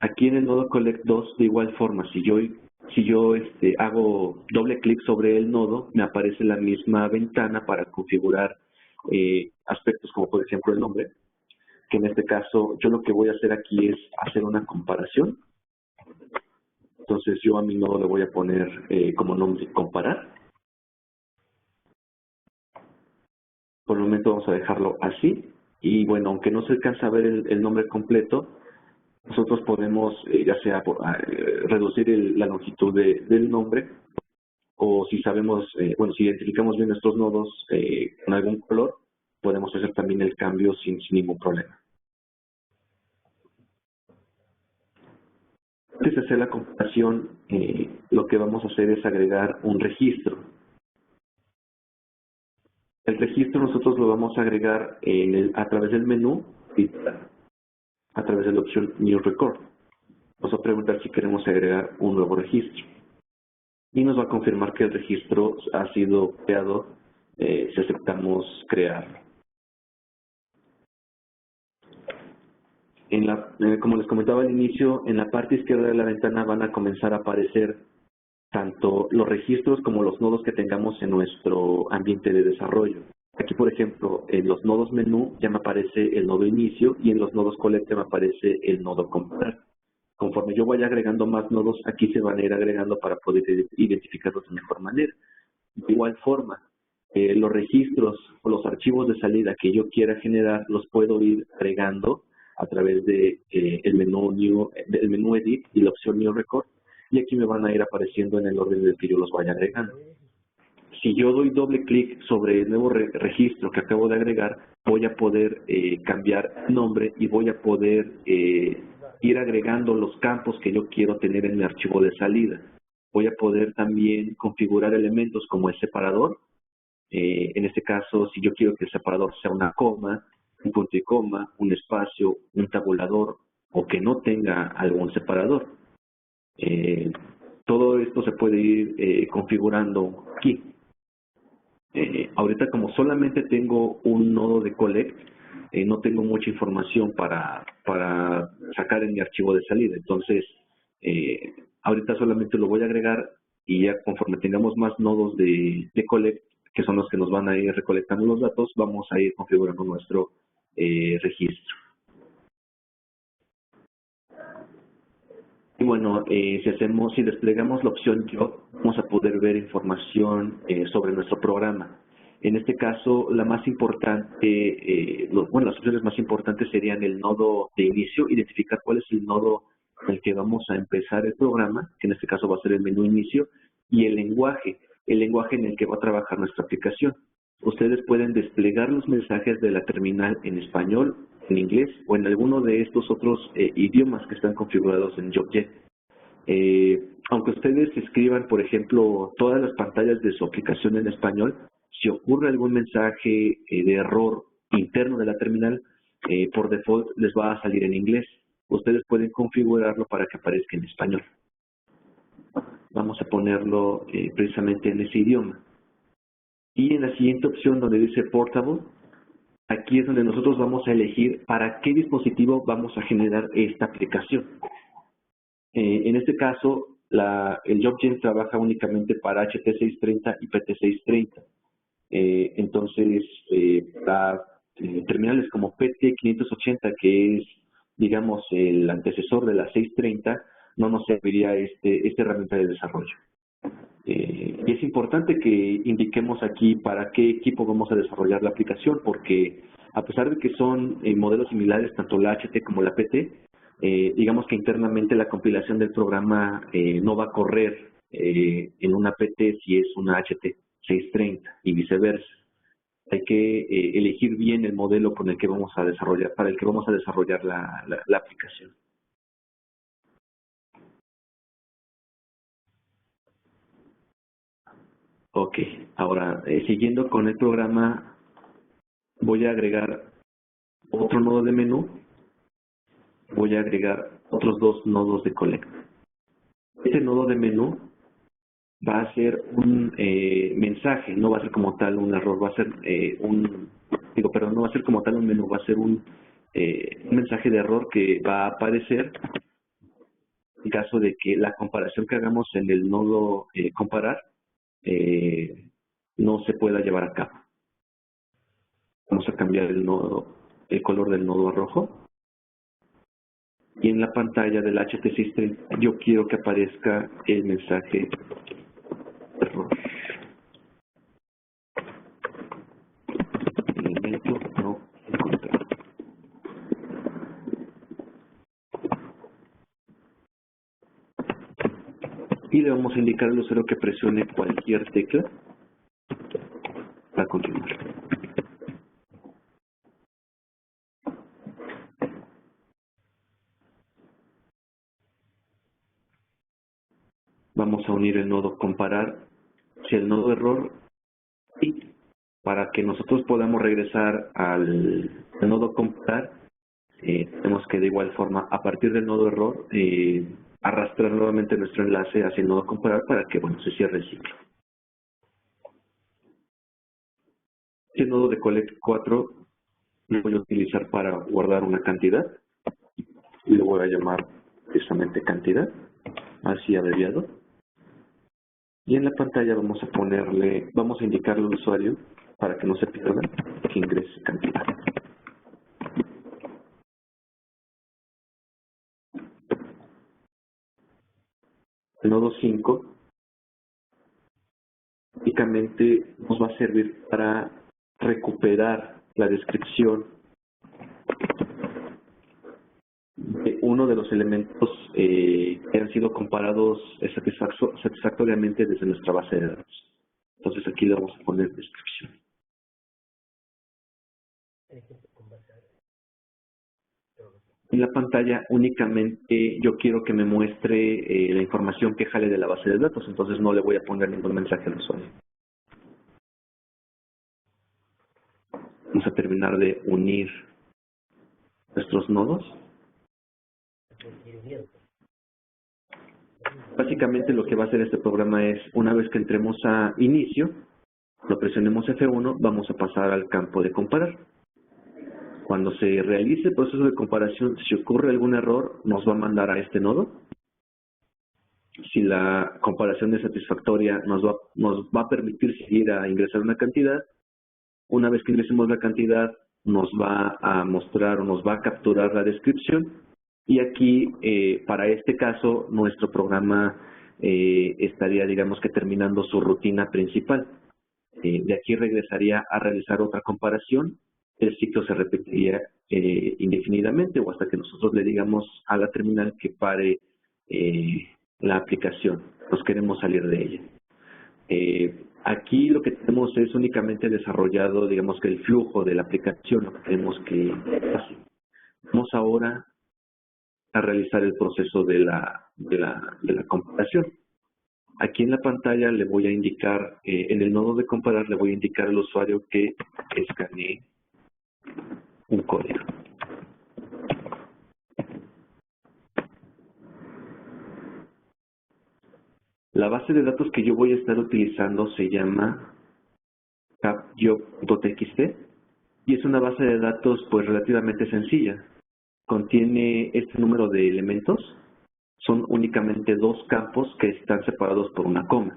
Aquí en el nodo collect 2, de igual forma, si yo hago doble clic sobre el nodo, me aparece la misma ventana para configurar aspectos como por ejemplo el nombre. que en este caso yo lo que voy a hacer aquí es hacer una comparación. Entonces yo a mi nodo le voy a poner como nombre comparar. Por el momento vamos a dejarlo así. Y bueno, aunque no se alcanza a ver el nombre completo, nosotros podemos ya sea reducir la longitud del nombre, o si sabemos, bueno, si identificamos bien nuestros nodos con algún color, podemos hacer también el cambio sin ningún problema. Antes de hacer la comparación, lo que vamos a hacer es agregar un registro. El registro nosotros lo vamos a agregar a través del menú, a través de la opción New Record. Vamos a preguntar si queremos agregar un nuevo registro. Y nos va a confirmar que el registro ha sido creado si aceptamos crearlo. Como les comentaba al inicio, en la parte izquierda de la ventana van a comenzar a aparecer tanto los registros como los nodos que tengamos en nuestro ambiente de desarrollo. Aquí, por ejemplo, en los nodos menú ya me aparece el nodo inicio y en los nodos collect me aparece el nodo comparar. Conforme yo vaya agregando más nodos, aquí se van a ir agregando para poder identificarlos de mejor manera. De igual forma, los registros o los archivos de salida que yo quiera generar los puedo ir agregando a través de el menú Edit y la opción New Record, y aquí me van a ir apareciendo en el orden del que yo los vaya agregando. Si yo doy doble clic sobre el nuevo registro que acabo de agregar, voy a poder cambiar nombre y voy a poder ir agregando los campos que yo quiero tener en mi archivo de salida. Voy a poder también configurar elementos como el separador. En este caso, si yo quiero que el separador sea una coma, un punto y coma, un espacio, un tabulador, o que no tenga algún separador. Todo esto se puede ir configurando aquí. Ahorita como solamente tengo un nodo de collect, no tengo mucha información para sacar en mi archivo de salida. Entonces, ahorita solamente lo voy a agregar y ya conforme tengamos más nodos de collect, que son los que nos van a ir recolectando los datos, vamos a ir configurando nuestro registro. Y bueno, si desplegamos la opción Job, vamos a poder ver información sobre nuestro programa. En este caso, la más importante, las opciones más importantes serían el nodo de inicio, identificar cuál es el nodo en el que vamos a empezar el programa, que en este caso va a ser el menú inicio, y el lenguaje en el que va a trabajar nuestra aplicación. Ustedes pueden desplegar los mensajes de la terminal en español, en inglés o en alguno de estos otros idiomas que están configurados en JobJet. Aunque ustedes escriban, por ejemplo, todas las pantallas de su aplicación en español, si ocurre algún mensaje de error interno de la terminal, por default les va a salir en inglés. Ustedes pueden configurarlo para que aparezca en español. Vamos a ponerlo precisamente en ese idioma. Y en la siguiente opción donde dice Portable, aquí es donde nosotros vamos a elegir para qué dispositivo vamos a generar esta aplicación. En este caso, el JobJet trabaja únicamente para HT630 y PT630. Entonces, terminales como PT580, que es, digamos, el antecesor de la 630, no nos serviría esta herramienta de desarrollo. Y es importante que indiquemos aquí para qué equipo vamos a desarrollar la aplicación, porque a pesar de que son modelos similares, tanto la HT como la PT, digamos que internamente la compilación del programa no va a correr en una PT si es una HT 630 y viceversa. Hay que elegir bien el modelo con el que vamos a desarrollar, para el que vamos a desarrollar la aplicación. Ok, ahora siguiendo con el programa, voy a agregar otro nodo de menú, voy a agregar otros dos nodos de collect. Este nodo de menú va a ser un mensaje, no va a ser como tal un error, va a ser no va a ser como tal un menú, va a ser un mensaje de error que va a aparecer en caso de que la comparación que hagamos en el nodo comparar no se pueda llevar a cabo. Vamos a cambiar el nodo el color del nodo a rojo. Y en la pantalla del HT System yo quiero que aparezca el mensaje error. Elemento no encontrado. Y le vamos a indicar al usuario que presione cualquier tecla para continuar. Vamos a unir el nodo comparar, si el nodo error, y para que nosotros podamos regresar al nodo comparar, tenemos que de igual forma, a partir del nodo error, arrastrar nuevamente nuestro enlace hacia el nodo comparar para que, bueno, se cierre el ciclo. El nodo de collect 4 lo voy a utilizar para guardar una cantidad y lo voy a llamar precisamente cantidad, así abreviado. Y en la pantalla vamos a indicarle al usuario para que no se pierda que ingrese cantidad. El nodo 5 únicamente nos va a servir para recuperar la descripción de uno de los elementos que han sido comparados satisfactoriamente desde nuestra base de datos. Entonces aquí le vamos a poner descripción. En la pantalla únicamente yo quiero que me muestre la información que jale de la base de datos, entonces no le voy a poner ningún mensaje al usuario. Vamos a terminar de unir nuestros nodos. Básicamente lo que va a hacer este programa es, una vez que entremos a inicio, lo presionemos F1, vamos a pasar al campo de comparar. Cuando se realice el proceso de comparación, si ocurre algún error, nos va a mandar a este nodo. Si la comparación es satisfactoria, nos va a permitir seguir a ingresar una cantidad. Una vez que ingresemos la cantidad, nos va a mostrar o nos va a capturar la descripción. Y aquí, para este caso, nuestro programa estaría, digamos que terminando su rutina principal. De aquí regresaría a realizar otra comparación. El ciclo se repetiría indefinidamente o hasta que nosotros le digamos a la terminal que pare la aplicación. Nos queremos salir de ella. Aquí lo que tenemos es únicamente desarrollado, digamos que el flujo de la aplicación, lo que tenemos que hacer. Vamos ahora a realizar el proceso de la comparación. Aquí en la pantalla le voy a indicar, en el nodo de comparar, le voy a indicar al usuario que escanee un código. La base de datos que yo voy a estar utilizando se llama capjob.txt y es una base de datos pues relativamente sencilla. Contiene este número de elementos, son únicamente 2 campos que están separados por una coma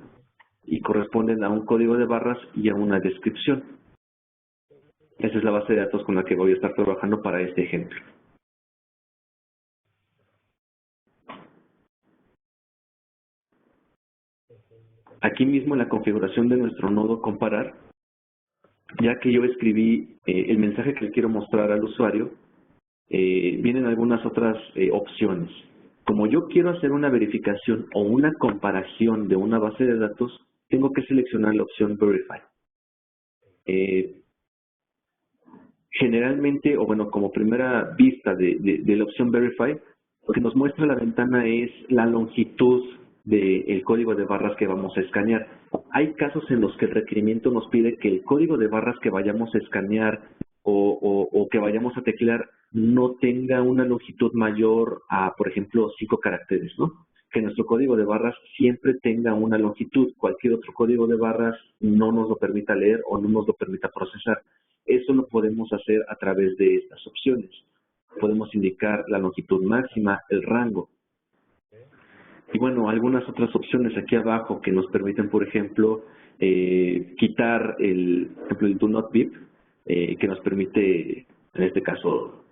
y corresponden a un código de barras y a una descripción. Esa es la base de datos con la que voy a estar trabajando para este ejemplo. Aquí mismo en la configuración de nuestro nodo comparar, ya que yo escribí el mensaje que le quiero mostrar al usuario, vienen algunas otras opciones. Como yo quiero hacer una verificación o una comparación de una base de datos, tengo que seleccionar la opción Verify. Generalmente, o bueno, como primera vista de la opción Verify, lo que nos muestra la ventana es la longitud del código de barras que vamos a escanear. Hay casos en los que el requerimiento nos pide que el código de barras que vayamos a escanear o que vayamos a teclear no tenga una longitud mayor a, por ejemplo, 5 caracteres, ¿no? Que nuestro código de barras siempre tenga una longitud. Cualquier otro código de barras no nos lo permita leer o no nos lo permita procesar. Eso lo podemos hacer a través de estas opciones. Podemos indicar la longitud máxima, el rango. Y bueno, algunas otras opciones aquí abajo que nos permiten, por ejemplo, quitar el Do Not Beep, que nos permite en este caso,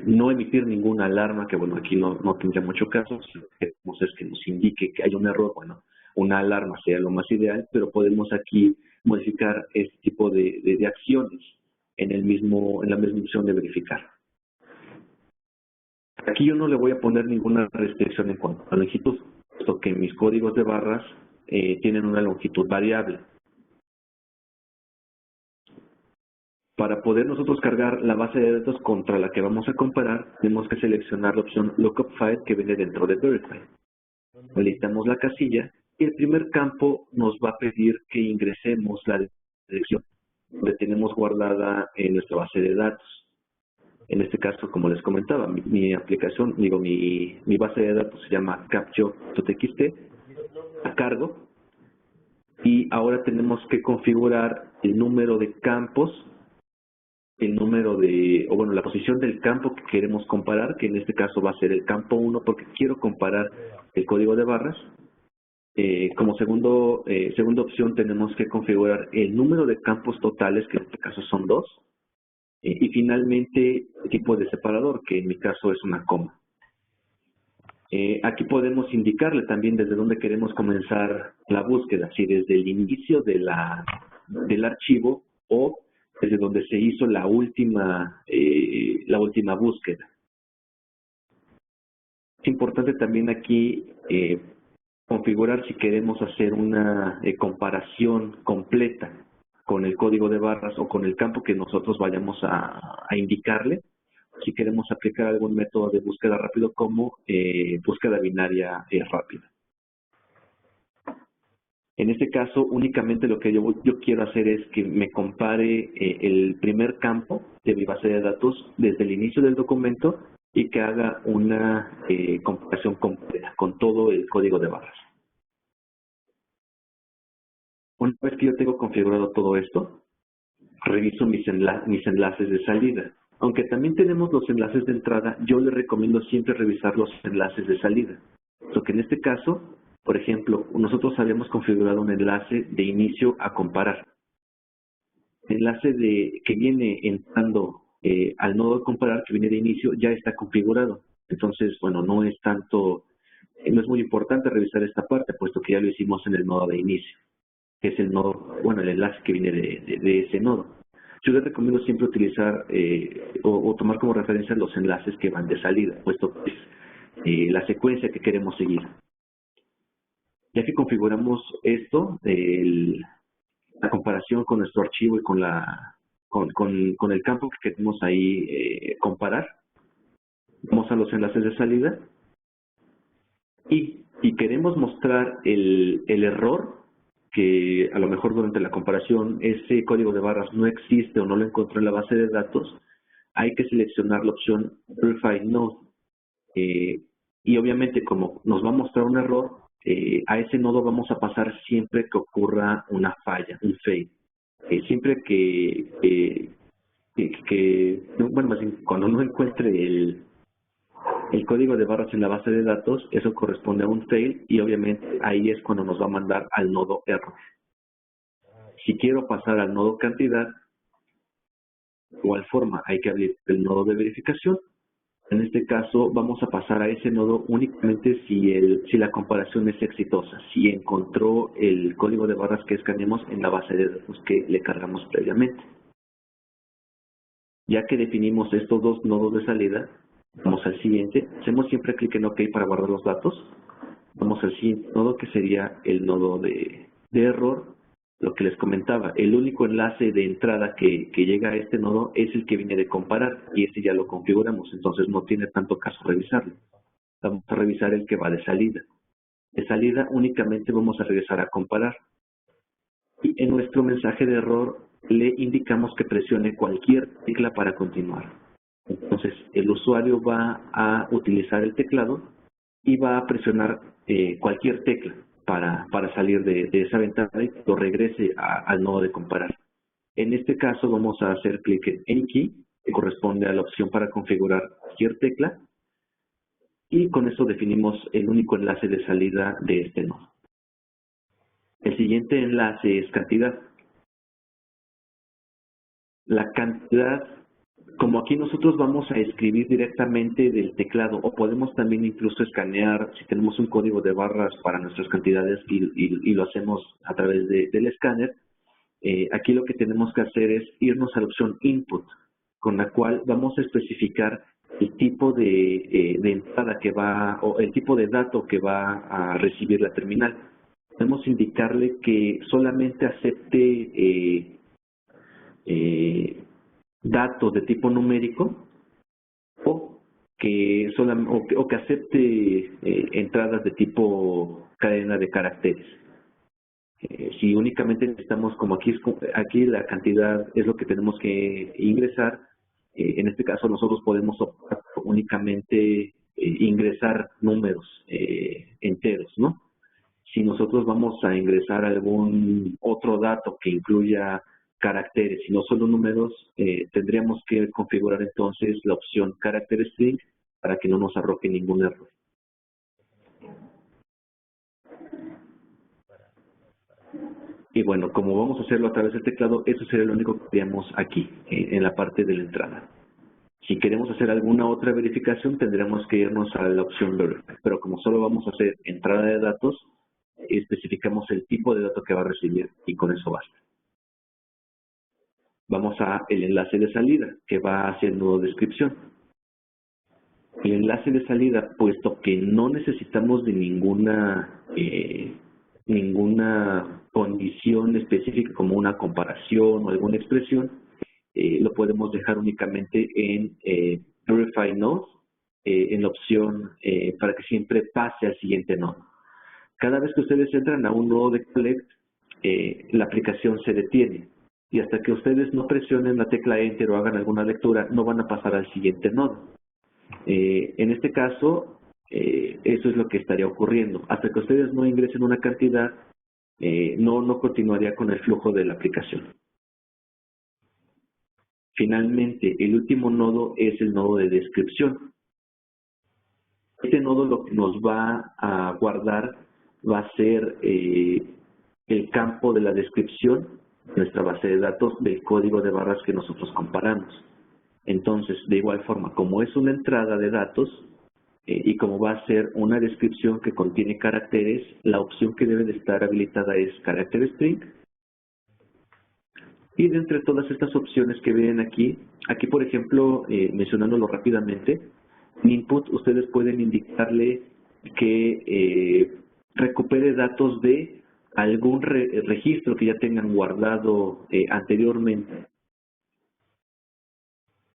no emitir ninguna alarma, que bueno, aquí no tendría mucho caso. Lo que queremos es que nos indique que hay un error. Bueno, una alarma sería lo más ideal, pero podemos aquí modificar este tipo de acciones en la misma opción de verificar. Aquí yo no le voy a poner ninguna restricción en cuanto a longitud, puesto que mis códigos de barras tienen una longitud variable. Para poder nosotros cargar la base de datos contra la que vamos a comparar, tenemos que seleccionar la opción Lookup File que viene dentro de Verify. Habilitamos la casilla y el primer campo nos va a pedir que ingresemos la dirección que tenemos guardada en nuestra base de datos. En este caso, como les comentaba, mi aplicación, mi base de datos se llama captcha.txt, a cargo, y ahora tenemos que configurar el número de campos, la posición del campo que queremos comparar, que en este caso va a ser el campo 1, porque quiero comparar el código de barras. Como segunda opción tenemos que configurar el número de campos totales, que en este caso son 2, y finalmente el tipo de separador, que en mi caso es una coma. Aquí podemos indicarle también desde dónde queremos comenzar la búsqueda, si desde el inicio del archivo o desde donde se hizo la última búsqueda. Es importante también aquí configurar si queremos hacer una comparación completa con el código de barras o con el campo que nosotros vayamos a indicarle, si queremos aplicar algún método de búsqueda rápido como búsqueda binaria rápida. En este caso, únicamente lo que yo quiero hacer es que me compare el primer campo de mi base de datos desde el inicio del documento y que haga una comparación completa con todo el código de barras. Una vez que yo tengo configurado todo esto, reviso mis enlaces de salida. Aunque también tenemos los enlaces de entrada, yo le recomiendo siempre revisar los enlaces de salida. Porque en este caso, por ejemplo, nosotros habíamos configurado un enlace de inicio a comparar. El enlace que viene entrando al nodo de comparar, que viene de inicio, ya está configurado. Entonces, bueno, no es muy importante revisar esta parte, puesto que ya lo hicimos en el nodo de inicio, que es el enlace que viene de ese nodo. Yo les recomiendo siempre utilizar o tomar como referencia los enlaces que van de salida, puesto que es la secuencia que queremos seguir. Ya que configuramos esto, la comparación con nuestro archivo y con el campo que queremos ahí comparar, vamos a los enlaces de salida y queremos mostrar el error que a lo mejor durante la comparación ese código de barras no existe o no lo encontró en la base de datos, hay que seleccionar la opción Verify Node. Y obviamente como nos va a mostrar un error, a ese nodo vamos a pasar siempre que ocurra una falla, un fail. Siempre más bien, cuando no encuentre el código de barras en la base de datos, eso corresponde a un fail y obviamente ahí es cuando nos va a mandar al nodo error. Si quiero pasar al nodo cantidad, de igual forma hay que abrir el nodo de verificación. En este caso vamos a pasar a ese nodo únicamente si la comparación es exitosa, si encontró el código de barras que escaneamos en la base de datos que le cargamos previamente. Ya que definimos estos dos nodos de salida, vamos al siguiente, hacemos siempre clic en OK para guardar los datos. Vamos al siguiente nodo que sería el nodo de error. Lo que les comentaba, el único enlace de entrada que llega a este nodo es el que viene de comparar y ese ya lo configuramos, entonces no tiene tanto caso revisarlo. Vamos a revisar el que va de salida. De salida únicamente vamos a regresar a comparar. Y en nuestro mensaje de error le indicamos que presione cualquier tecla para continuar. Entonces el usuario va a utilizar el teclado y va a presionar cualquier tecla para salir de esa ventana y lo regrese al nodo de comparar. En este caso vamos a hacer clic en Any Key, que corresponde a la opción para configurar cualquier tecla, y con eso definimos el único enlace de salida de este nodo. El siguiente enlace es cantidad. La cantidad Como aquí nosotros vamos a escribir directamente del teclado, o podemos también incluso escanear, si tenemos un código de barras para nuestras cantidades y lo hacemos a través del escáner, aquí lo que tenemos que hacer es irnos a la opción Input, con la cual vamos a especificar el tipo de entrada que va, o el tipo de dato que va a recibir la terminal. Podemos indicarle que solamente acepte datos de tipo numérico o que acepte entradas de tipo cadena de caracteres. Si únicamente necesitamos, como aquí la cantidad es lo que tenemos que ingresar, en este caso nosotros podemos optar por únicamente ingresar números enteros, ¿no? Si nosotros vamos a ingresar algún otro dato que incluya caracteres y no solo números, tendríamos que configurar entonces la opción character string para que no nos arroje ningún error. Y bueno, como vamos a hacerlo a través del teclado, eso sería lo único que haríamos aquí, en la parte de la entrada. Si queremos hacer alguna otra verificación, tendremos que irnos a la opción Verify. Pero como solo vamos a hacer entrada de datos, especificamos el tipo de dato que va a recibir y con eso basta. Vamos a el enlace de salida, que va hacia el nodo descripción. El enlace de salida, puesto que no necesitamos de ninguna condición específica como una comparación o alguna expresión, lo podemos dejar únicamente en Verify Node, en la opción para que siempre pase al siguiente nodo. Cada vez que ustedes entran a un nodo de Collect, la aplicación se detiene. Y hasta que ustedes no presionen la tecla Enter o hagan alguna lectura, no van a pasar al siguiente nodo. En este caso, eso es lo que estaría ocurriendo. Hasta que ustedes no ingresen una cantidad, no continuaría con el flujo de la aplicación. Finalmente, el último nodo es el nodo de descripción. Este nodo lo que nos va a guardar va a ser el campo de la descripción, nuestra base de datos del código de barras que nosotros comparamos. Entonces, de igual forma, como es una entrada de datos y como va a ser una descripción que contiene caracteres, la opción que debe de estar habilitada es character string. Y de entre todas estas opciones que ven aquí por ejemplo, mencionándolo rápidamente, en input ustedes pueden indicarle que recupere datos de algún registro que ya tengan guardado anteriormente.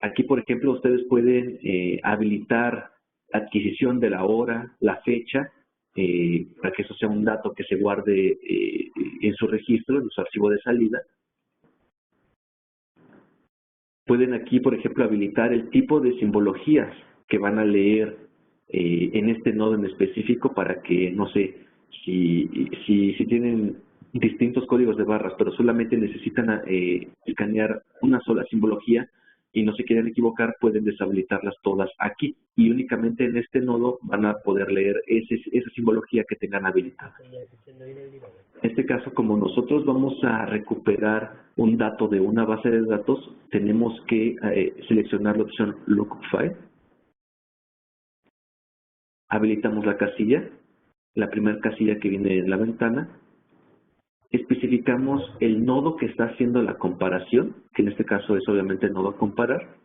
Aquí, por ejemplo, ustedes pueden habilitar adquisición de la hora, la fecha, para que eso sea un dato que se guarde en su registro, en su archivo de salida. Pueden aquí, por ejemplo, habilitar el tipo de simbologías que van a leer en este nodo en específico para que, no sé, si tienen distintos códigos de barras, pero solamente necesitan escanear una sola simbología y no se quieren equivocar, pueden deshabilitarlas todas aquí. Y únicamente en este nodo van a poder leer esa simbología que tengan habilitada. En este caso, como nosotros vamos a recuperar un dato de una base de datos, tenemos que seleccionar la opción Lookup File. Habilitamos la casilla, la primera casilla que viene en la ventana. Especificamos el nodo que está haciendo la comparación, que en este caso es obviamente el nodo a comparar.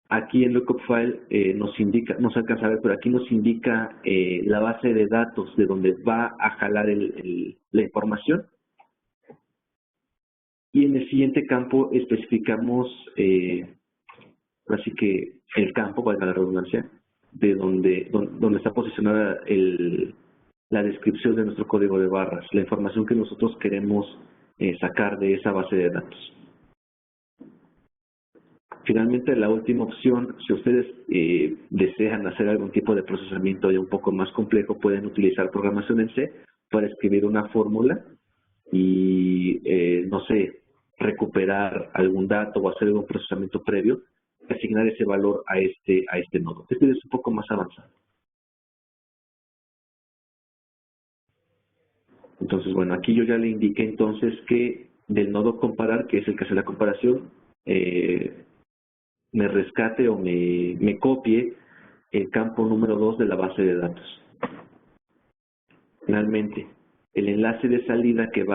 Aquí en Lookup File nos indica, no se alcanza a ver, pero aquí nos indica la base de datos de donde va a jalar la información. Y en el siguiente campo especificamos, así que el campo, valga la redundancia, de donde está posicionada la descripción de nuestro código de barras, la información que nosotros queremos sacar de esa base de datos. Finalmente, la última opción, si ustedes desean hacer algún tipo de procesamiento ya un poco más complejo, pueden utilizar programación en C para escribir una fórmula y, no sé, recuperar algún dato o hacer algún procesamiento previo, asignar ese valor a este nodo. Este es un poco más avanzado. Entonces, bueno, aquí yo ya le indiqué entonces que del nodo comparar, que es el que hace la comparación, me rescate o me copie el campo número 2 de la base de datos. Finalmente, el enlace de salida que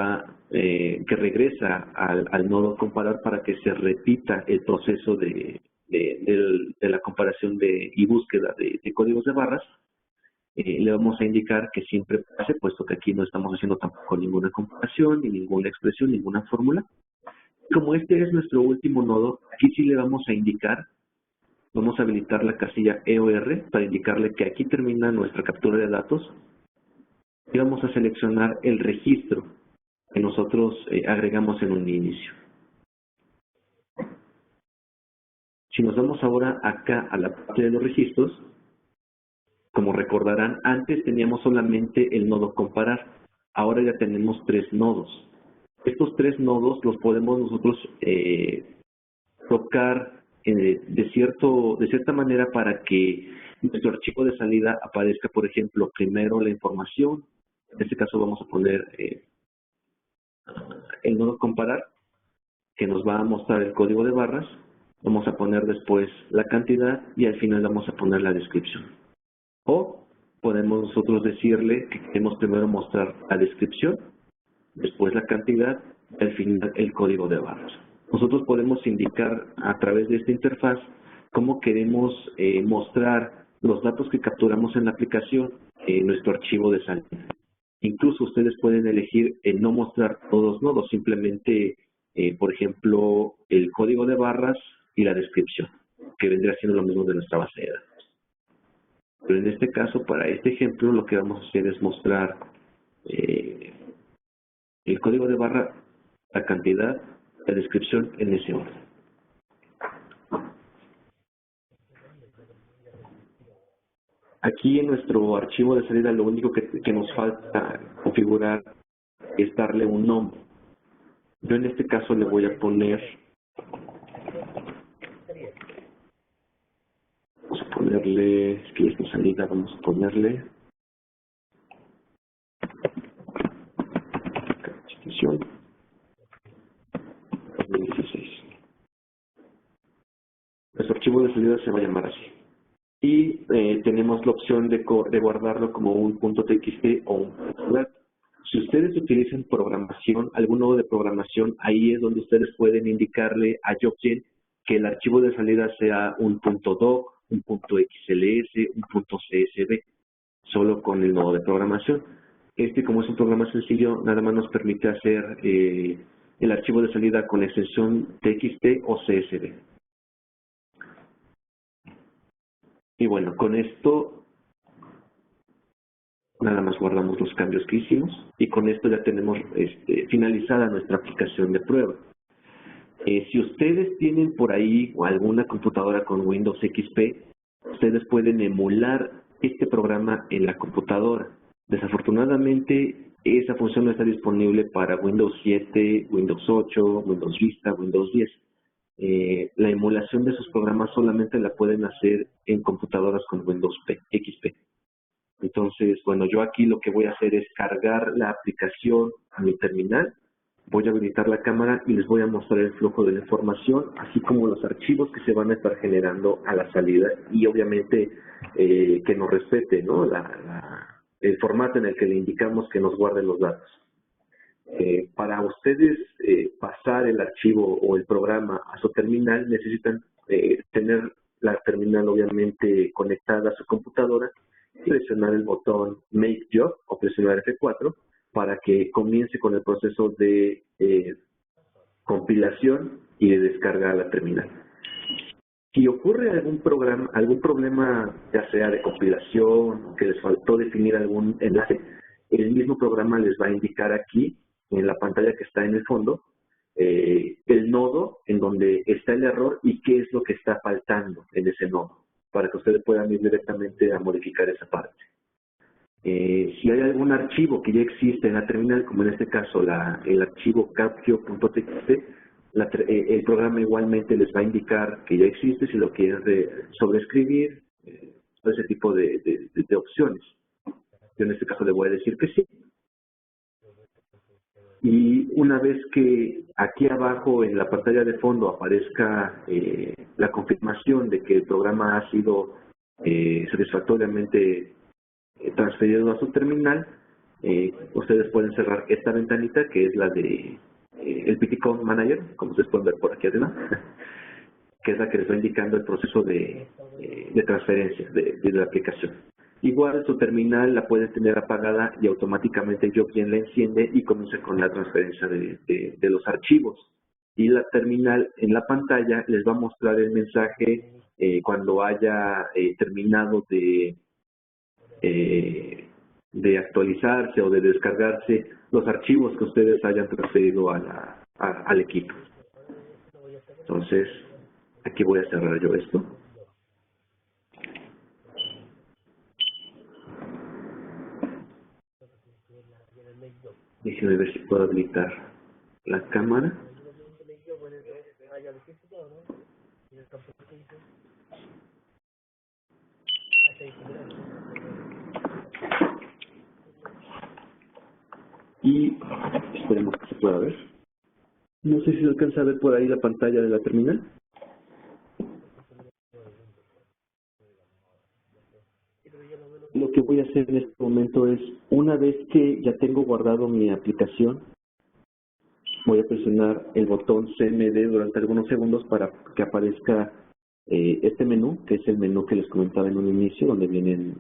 regresa al nodo comparar para que se repita el proceso de la comparación y búsqueda de códigos de barras, le vamos a indicar que siempre pase, puesto que aquí no estamos haciendo tampoco ninguna comparación, ni ninguna expresión, ninguna fórmula. Como este es nuestro último nodo, aquí sí le vamos a indicar, vamos a habilitar la casilla EOR para indicarle que aquí termina nuestra captura de datos y vamos a seleccionar el registro que nosotros agregamos en un inicio. Si nos vamos ahora acá a la parte de los registros, como recordarán, antes teníamos solamente el nodo comparar, ahora ya tenemos 3 nodos. Estos 3 nodos los podemos nosotros tocar de cierta manera para que nuestro archivo de salida aparezca, por ejemplo, primero la información. En este caso vamos a poner el nodo comparar, que nos va a mostrar el código de barras. Vamos a poner después la cantidad y al final vamos a poner la descripción. O podemos nosotros decirle que queremos primero mostrar la descripción, después la cantidad y al final el código de barras. Nosotros podemos indicar a través de esta interfaz cómo queremos mostrar los datos que capturamos en la aplicación en nuestro archivo de salida. Incluso ustedes pueden elegir no mostrar todos los nodos, simplemente, por ejemplo, el código de barras y la descripción, que vendría siendo lo mismo de nuestra base de datos. Pero en este caso, para este ejemplo, lo que vamos a hacer es mostrar el código de barra, la cantidad, la descripción en ese orden. Aquí en nuestro archivo de salida lo único que nos falta configurar es darle un nombre. Yo en este caso le voy a poner, es que esta salida vamos a ponerle Constitución 2016. Nuestro archivo de salida se va a llamar así. Y tenemos la opción de guardarlo como un .txt o un .dat. Si ustedes utilizan programación, algún nodo de programación, ahí es donde ustedes pueden indicarle a JobGen que el archivo de salida sea un .doc, un .xls, un .csv, solo con el nodo de programación. Como es un programa sencillo, nada más nos permite hacer el archivo de salida con extensión txt o csv. Y bueno, con esto nada más guardamos los cambios que hicimos y con esto ya tenemos finalizada nuestra aplicación de prueba. Si ustedes tienen por ahí alguna computadora con Windows XP, ustedes pueden emular este programa en la computadora. Desafortunadamente, esa función no está disponible para Windows 7, Windows 8, Windows Vista, Windows 10. La emulación de esos programas solamente la pueden hacer en computadoras con Windows XP. Entonces, bueno, yo aquí lo que voy a hacer es cargar la aplicación a mi terminal, voy a habilitar la cámara y les voy a mostrar el flujo de la información, así como los archivos que se van a estar generando a la salida y obviamente que nos respete, ¿no? El formato en el que le indicamos que nos guarde los datos. Para ustedes pasar el archivo o el programa a su terminal, necesitan tener la terminal obviamente conectada a su computadora, presionar el botón Make Job o presionar F4 para que comience con el proceso de compilación y de descarga a la terminal. Si ocurre algún problema, ya sea de compilación, que les faltó definir algún enlace, el mismo programa les va a indicar aquí, en la pantalla que está en el fondo, el nodo en donde está el error y qué es lo que está faltando en ese nodo, para que ustedes puedan ir directamente a modificar esa parte. Si hay algún archivo que ya existe en la terminal, como en este caso el archivo captio.txt, el programa igualmente les va a indicar que ya existe, si lo quieren sobreescribir, todo ese tipo de opciones. Yo en este caso le voy a decir que sí. Y una vez que aquí abajo en la pantalla de fondo aparezca la confirmación de que el programa ha sido satisfactoriamente transferido a su terminal, ustedes pueden cerrar esta ventanita que es la de el PTCom Manager, como ustedes pueden ver por aquí arriba, que es la que les va indicando el proceso de transferencia de la aplicación. Igual su terminal la pueden tener apagada y automáticamente JobGen la enciende y comienza con la transferencia de los archivos. Y la terminal en la pantalla les va a mostrar el mensaje cuando haya terminado de actualizarse o de descargarse los archivos que ustedes hayan transferido al equipo. Entonces, aquí voy a cerrar yo esto. Déjenme ver si puedo habilitar la cámara. Y esperemos que se pueda ver. No sé si se alcanza a ver por ahí la pantalla de la terminal. Lo que voy a hacer en este momento es, una vez que ya tengo guardado mi aplicación, voy a presionar el botón CMD durante algunos segundos para que aparezca este menú, que es el menú que les comentaba en un inicio, donde vienen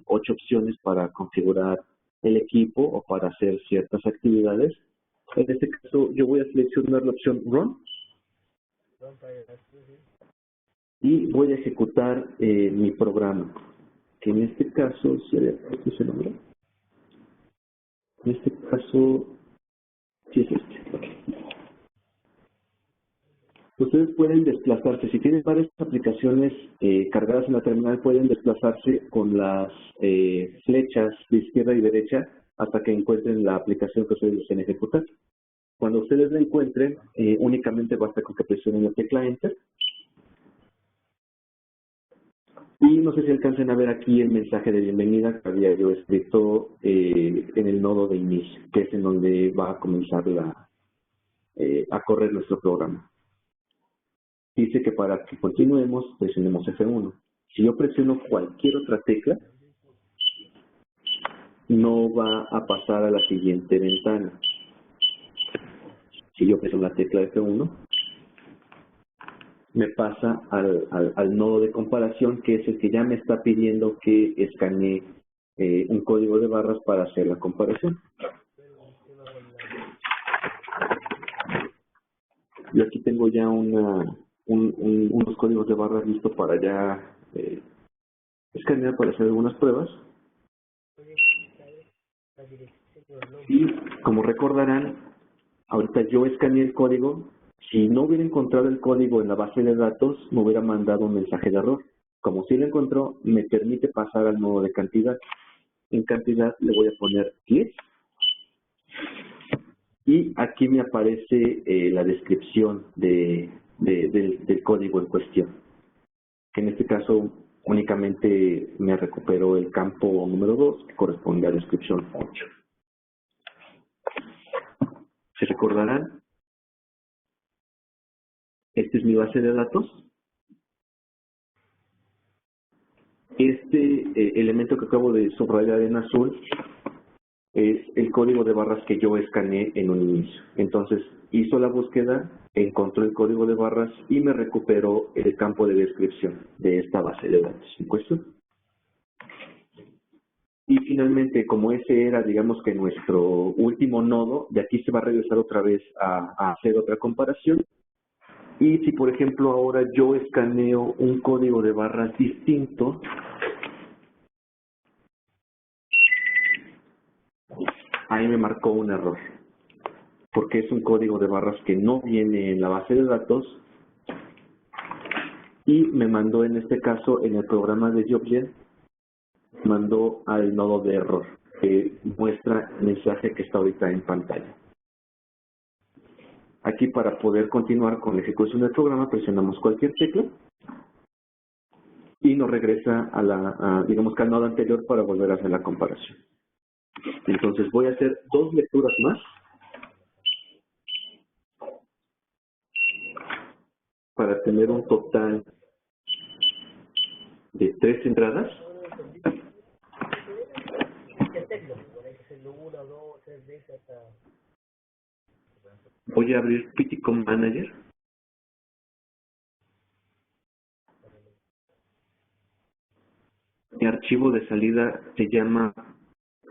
8 opciones para configurar el equipo o para hacer ciertas actividades. En este caso, yo voy a seleccionar la opción Run y voy a ejecutar mi programa, que en este caso sería, ¿este es el nombre? En este caso, sí es este. Okay. Ustedes pueden desplazarse, si tienen varias aplicaciones cargadas en la terminal, pueden desplazarse con las flechas de izquierda y derecha hasta que encuentren la aplicación que ustedes deseen ejecutar. Cuando ustedes la encuentren, únicamente basta con que presionen la tecla Enter. Y no sé si alcancen a ver aquí el mensaje de bienvenida que había yo escrito en el nodo de inicio, que es en donde va a comenzar a correr nuestro programa. Dice que para que continuemos, presionemos F1. Si yo presiono cualquier otra tecla, no va a pasar a la siguiente ventana. Si yo presiono la tecla F1, me pasa al nodo de comparación, que es el que ya me está pidiendo que escanee un código de barras para hacer la comparación. Yo aquí tengo ya unos códigos de barras listos para ya escanear para hacer algunas pruebas. Y como recordarán, ahorita yo escaneé el código. Si no hubiera encontrado el código en la base de datos, me hubiera mandado un mensaje de error. Como si lo encontró, me permite pasar al nodo de cantidad. En cantidad le voy a poner 10. Y aquí me aparece la descripción del código en cuestión, que en este caso únicamente me recuperó el campo número 2, que corresponde a descripción 8. ¿Se recordarán? Esta es mi base de datos. Este elemento que acabo de subrayar en azul es el código de barras que yo escaneé en un inicio. Entonces, hizo la búsqueda, encontró el código de barras y me recuperó el campo de descripción de esta base de datos en cuestión. Y finalmente, como ese era, digamos que nuestro último nodo, de aquí se va a regresar otra vez a hacer otra comparación. Y si, por ejemplo, ahora yo escaneo un código de barras distinto, ahí me marcó un error, porque es un código de barras que no viene en la base de datos y me mandó, en este caso, en el programa de JobGen, mandó al nodo de error, que muestra el mensaje que está ahorita en pantalla. Aquí, para poder continuar con la ejecución del programa, presionamos cualquier tecla y nos regresa digamos que al nodo anterior para volver a hacer la comparación. Entonces voy a hacer 2 lecturas más. para tener un total de 3 entradas. Voy a abrir PTCom Manager. Mi archivo de salida se llama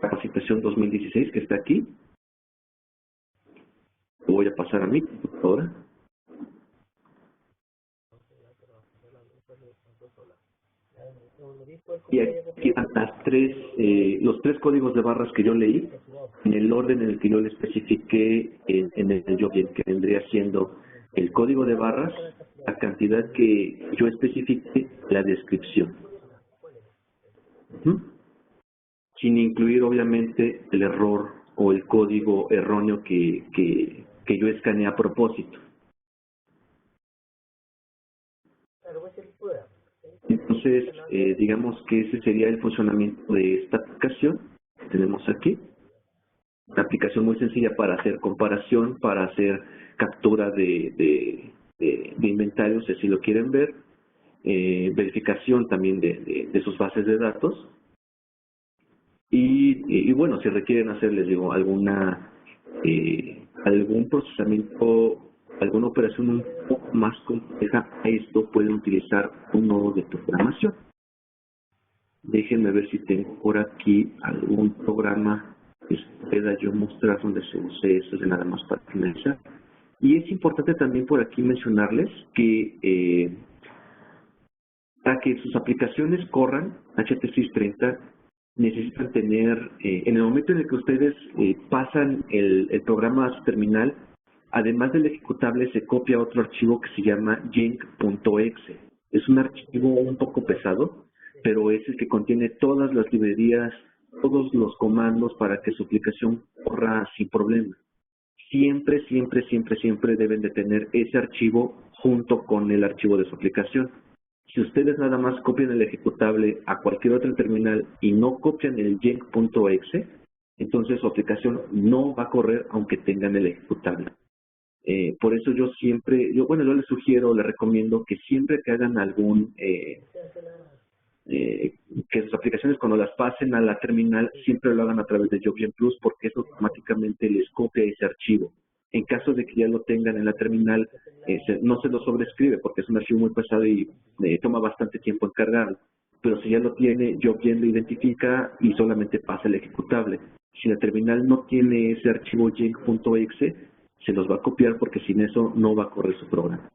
Capacitación 2016, que está aquí. Lo voy a pasar a mi computadora. Y aquí están los 3 códigos de barras que yo leí, en el orden en el que yo le especifiqué en el Jovian, que vendría siendo el código de barras, la cantidad que yo especifique, la descripción. Sin incluir, obviamente, el error o el código erróneo que yo escaneé a propósito. Entonces, digamos que ese sería el funcionamiento de esta aplicación que tenemos aquí. Una aplicación muy sencilla para hacer comparación, para hacer captura de inventarios, si así lo quieren ver, verificación también de sus bases de datos. Y bueno, si requieren hacer, les digo, algún procesamiento, alguna operación un poco más compleja, a esto pueden utilizar un nodo de programación. Déjenme ver si tengo por aquí algún programa que pueda yo mostrar donde se use eso, de nada más para finalizar. Y es importante también por aquí mencionarles que para que sus aplicaciones corran HTSys 30, necesitan tener, en el momento en el que ustedes pasan el programa a su terminal, además del ejecutable se copia otro archivo que se llama jenk.exe. Es un archivo un poco pesado, pero es el que contiene todas las librerías, todos los comandos para que su aplicación corra sin problema. Siempre, siempre, siempre, siempre deben de tener ese archivo junto con el archivo de su aplicación. Si ustedes nada más copian el ejecutable a cualquier otro terminal y no copian el jenk.exe, entonces su aplicación no va a correr aunque tengan el ejecutable. Por eso yo les sugiero, les recomiendo que siempre que hagan que sus aplicaciones cuando las pasen a la terminal siempre lo hagan a través de Jovian Plus, porque eso automáticamente les copia ese archivo. En caso de que ya lo tengan en la terminal, no se lo sobrescribe porque es un archivo muy pesado y toma bastante tiempo en cargarlo. Pero si ya lo tiene, Jovian lo identifica y solamente pasa el ejecutable. Si la terminal no tiene ese archivo jenk.exe, se los va a copiar porque sin eso no va a correr su programa.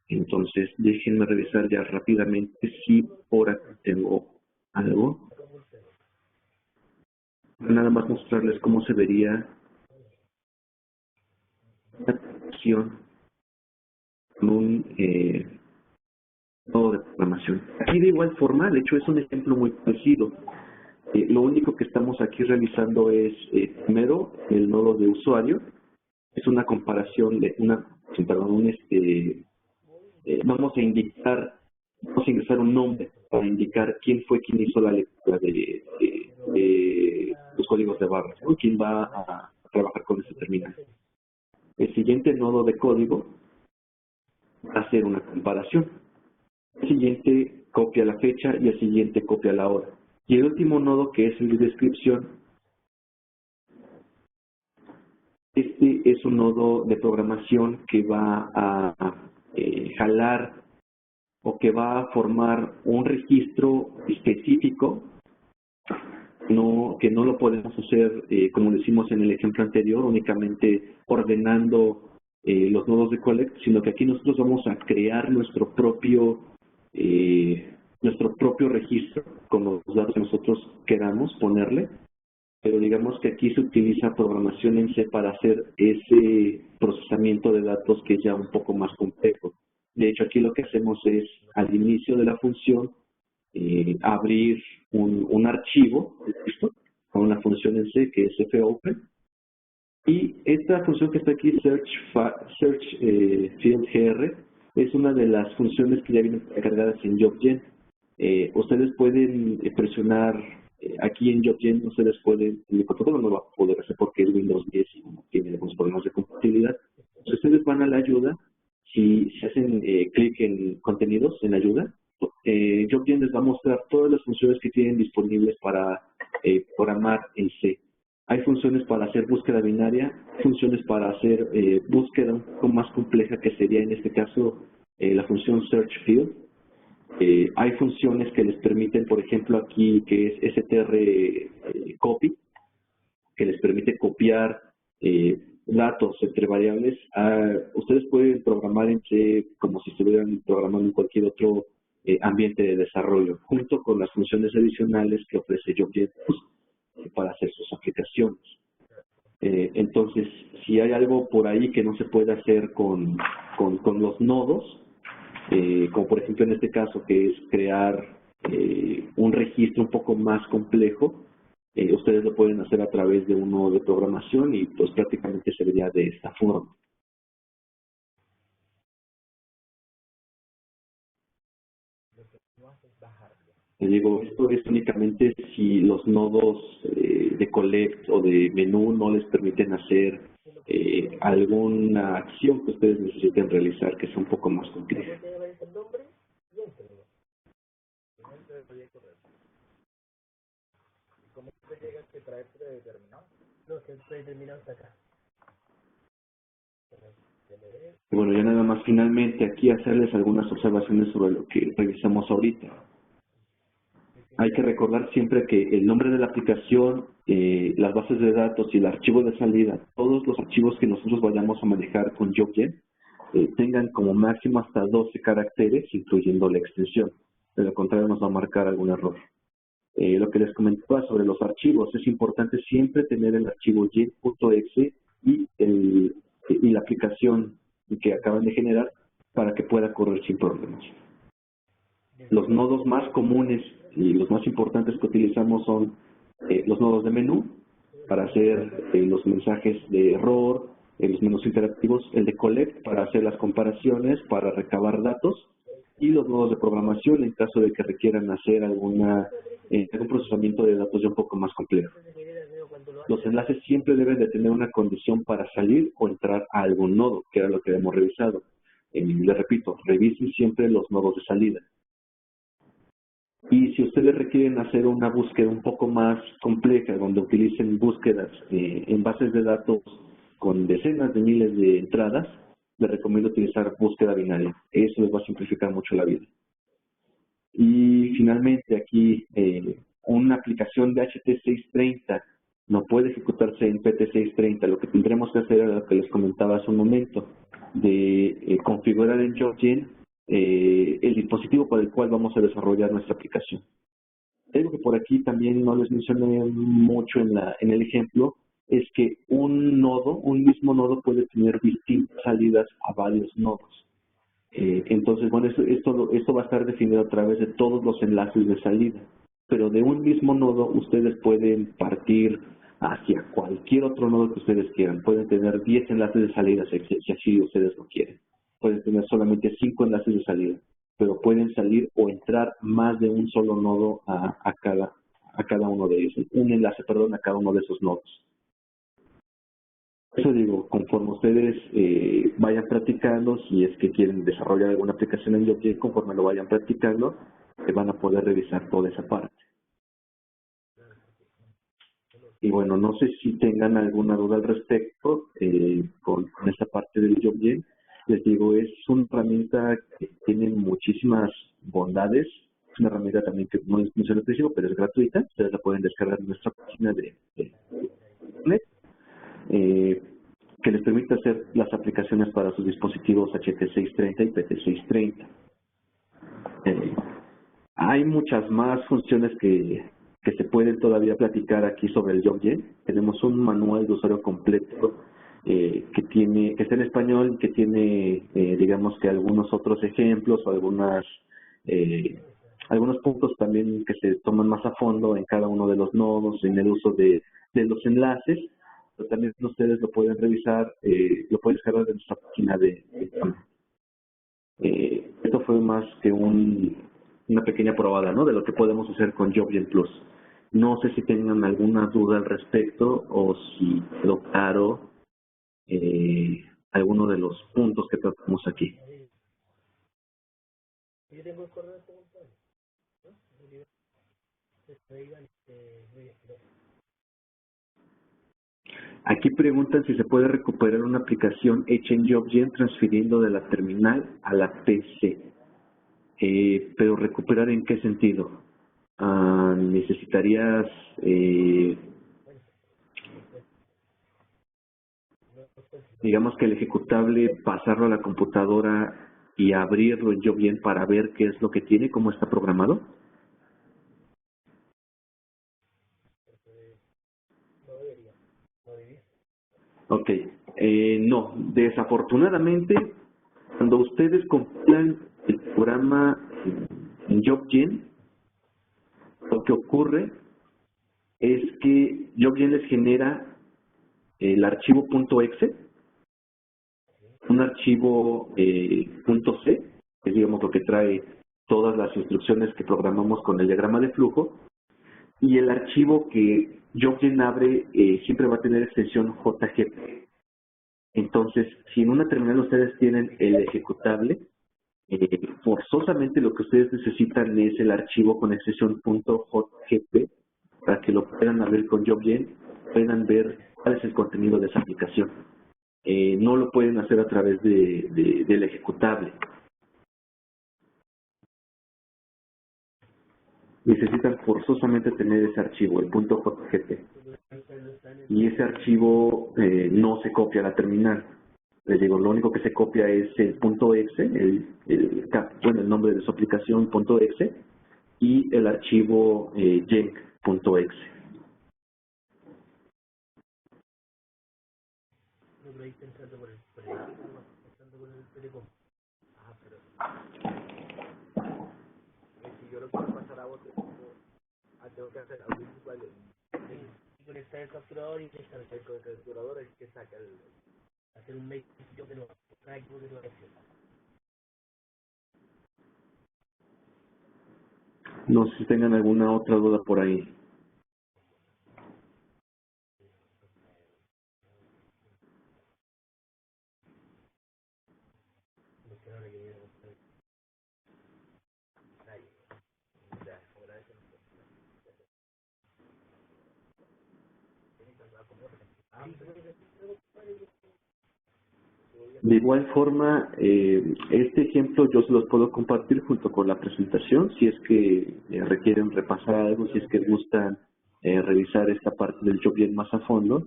Entonces, déjenme revisar ya rápidamente si por aquí tengo algo. Nada más mostrarles cómo se vería la aplicación con un nodo de programación. Aquí de igual forma, de hecho es un ejemplo muy parecido. Lo único que estamos aquí realizando es, primero, el nodo de usuario. Es una comparación de vamos a ingresar un nombre para indicar quién fue quien hizo la lectura de los códigos de barras, ¿no? Quién va a trabajar con ese terminal. El siguiente nodo de código va a hacer una comparación. El siguiente copia la fecha y el siguiente copia la hora. Y el último nodo, que es el de descripción, este es un nodo de programación que va a jalar o que va a formar un registro específico, que no lo podemos hacer, como decimos en el ejemplo anterior, únicamente ordenando los nodos de collect, sino que aquí nosotros vamos a crear nuestro propio registro con los datos que nosotros queramos ponerle, pero digamos que aquí se utiliza programación en C para hacer ese procesamiento de datos que es ya un poco más complejo. De hecho, aquí lo que hacemos es, al inicio de la función, abrir un archivo de texto con una función en C que es fopen. Y esta función que está aquí, search field gr, es una de las funciones que ya vienen cargadas en JobGen. Ustedes pueden presionar aquí en JobGen, ustedes pueden, en mi computadora no lo va a poder hacer porque es Windows 10 y tiene algunos problemas de compatibilidad. Ustedes van van a la ayuda, si hacen clic en contenidos, en ayuda, JobGen les va a mostrar todas las funciones que tienen disponibles para programar en C. Hay funciones para hacer búsqueda binaria, funciones para hacer búsqueda un poco más compleja, que sería en este caso la función search field. Hay funciones que les permiten, por ejemplo, aquí que es str copy, que les permite copiar datos entre variables. Ustedes pueden programar en C como si estuvieran programando en cualquier otro ambiente de desarrollo, junto con las funciones adicionales que ofrece JobGen para hacer sus aplicaciones. Entonces, si hay algo por ahí que no se puede hacer con los nodos, como por ejemplo en este caso, que es crear un registro un poco más complejo, ustedes lo pueden hacer a través de un nodo de programación y pues prácticamente se vería de esta forma. Les digo, esto es únicamente si los nodos de collect o de menú no les permiten hacer alguna acción que ustedes necesiten realizar que sea un poco más compleja. ¿Cómo te llega que trae predeterminado? No, que es predeterminado está acá. Bueno, ya nada más finalmente aquí hacerles algunas observaciones sobre lo que revisamos ahorita. Hay que recordar siempre que el nombre de la aplicación, las bases de datos y el archivo de salida, todos los archivos que nosotros vayamos a manejar con JobGen, tengan como máximo hasta 12 caracteres, incluyendo la extensión. De lo contrario, nos va a marcar algún error. Lo que les comentaba sobre los archivos, es importante siempre tener el archivo gen.exe y la aplicación que acaban de generar para que pueda correr sin problemas. Los nodos más comunes y los más importantes que utilizamos son los nodos de menú para hacer los mensajes de error, los menús interactivos, el de collect para hacer las comparaciones, para recabar datos, y los nodos de programación en caso de que requieran hacer algún procesamiento de datos ya un poco más complejo. Los enlaces siempre deben de tener una condición para salir o entrar a algún nodo, que era lo que hemos revisado. Les repito, revisen siempre los nodos de salida. Y si ustedes requieren hacer una búsqueda un poco más compleja, donde utilicen búsquedas en bases de datos con decenas de miles de entradas, les recomiendo utilizar búsqueda binaria. Eso les va a simplificar mucho la vida. Y finalmente aquí, una aplicación de HT630 no puede ejecutarse en PT630. Lo que tendremos que hacer es lo que les comentaba hace un momento, de configurar en JobGen el dispositivo para el cual vamos a desarrollar nuestra aplicación. Algo que por aquí también no les mencioné mucho en el ejemplo, es que un mismo nodo puede tener distintas salidas a varios nodos. Entonces, bueno, esto va a estar definido a través de todos los enlaces de salida. Pero de un mismo nodo, ustedes pueden partir hacia cualquier otro nodo que ustedes quieran. Pueden tener 10 enlaces de salida si así ustedes lo quieren. Pueden tener solamente 5 enlaces de salida, pero pueden salir o entrar más de un solo nodo a cada uno de ellos. Un enlace, perdón, a cada uno de esos nodos. Eso digo, conforme ustedes vayan practicando, si es que quieren desarrollar alguna aplicación en JobGen, conforme lo vayan practicando, van a poder revisar toda esa parte. Y bueno, no sé si tengan alguna duda al respecto con esta parte del JobGen. Les digo, es una herramienta que tiene muchísimas bondades. Es una herramienta también que no es mencioné al principio, pero es gratuita. Ustedes la pueden descargar en nuestra página de internet. Que les permite hacer las aplicaciones para sus dispositivos HT630 y PT630. Hay muchas más funciones que se pueden todavía platicar aquí sobre el JobGen. Tenemos un manual de usuario completo que está en español, que tiene, digamos que algunos otros ejemplos o algunos puntos también que se toman más a fondo en cada uno de los nodos, en el uso de los enlaces. Pero también ustedes lo pueden revisar, lo pueden descargar de nuestra página de esto fue más que una pequeña probada, ¿no?, de lo que podemos hacer con JobGen Plus. No sé si tengan alguna duda al respecto o si quedó claro alguno de los puntos que tratamos aquí. Yo tengo el correo preguntado, ¿no? Aquí preguntan si se puede recuperar una aplicación hecha en JobGen transfiriendo de la terminal a la PC. Pero recuperar ¿en qué sentido? Necesitarías digamos que el ejecutable pasarlo a la computadora y abrirlo en JobGen para ver qué es lo que tiene, cómo está programado. Ok, no, desafortunadamente, cuando ustedes compilan el programa en JobGen, lo que ocurre es que JobGen les genera el archivo .exe, un archivo .c, que es digamos lo que trae todas las instrucciones que programamos con el diagrama de flujo, y el archivo que JobGen abre siempre va a tener extensión JGP. Entonces, si en una terminal ustedes tienen el ejecutable, forzosamente lo que ustedes necesitan es el archivo con extensión .jgp para que lo puedan abrir con JobGen, puedan ver cuál es el contenido de esa aplicación. No lo pueden hacer a través del ejecutable. Necesitan forzosamente tener ese archivo, el .jgp. Y ese archivo no se copia a la terminal. Les digo, lo único que se copia es el .exe, el nombre de su aplicación .exe, y el archivo genk.exe. Tengo que hacer algún usuario y conectar el capturador y descargar el capturador es que saca hacer un mail yo que lo traigo de la acción. No sé si tengan alguna otra duda por ahí. De igual forma, este ejemplo yo se los puedo compartir junto con la presentación, si es que requieren repasar algo, si es que gustan revisar esta parte del JobGen más a fondo.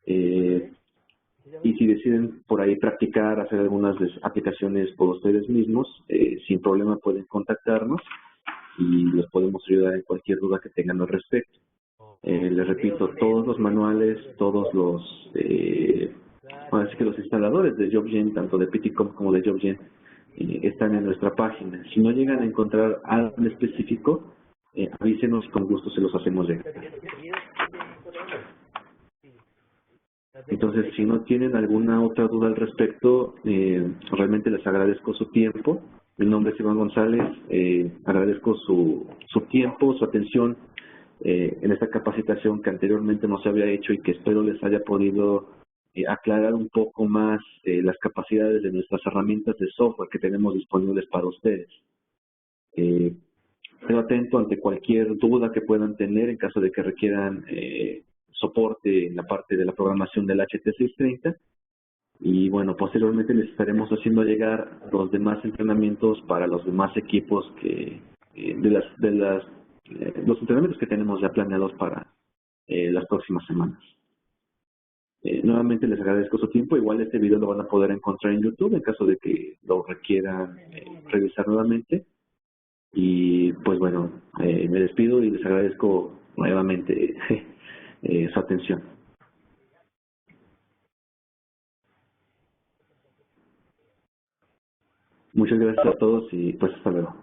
Y si deciden por ahí practicar, hacer algunas aplicaciones por ustedes mismos, sin problema pueden contactarnos y les podemos ayudar en cualquier duda que tengan al respecto. Les repito, todos los manuales, todos los así que los instaladores de JobGen, tanto de PTCom como de JobGen, están en nuestra página. Si no llegan a encontrar algo en específico, avísenos y con gusto se los hacemos llegar. Entonces, si no tienen alguna otra duda al respecto, realmente les agradezco su tiempo. Mi nombre es Iván González, agradezco su tiempo, su atención en esta capacitación que anteriormente no se había hecho y que espero les haya podido aclarar un poco más las capacidades de nuestras herramientas de software que tenemos disponibles para ustedes. Estoy atento ante cualquier duda que puedan tener en caso de que requieran soporte en la parte de la programación del HT630. Y bueno, posteriormente les estaremos haciendo llegar los demás entrenamientos para los demás equipos que los entrenamientos que tenemos ya planeados para las próximas semanas. Nuevamente les agradezco su tiempo. Igual este video lo van a poder encontrar en YouTube en caso de que lo requieran revisar nuevamente. Y pues bueno, me despido y les agradezco nuevamente su atención. Muchas gracias a todos y pues hasta luego.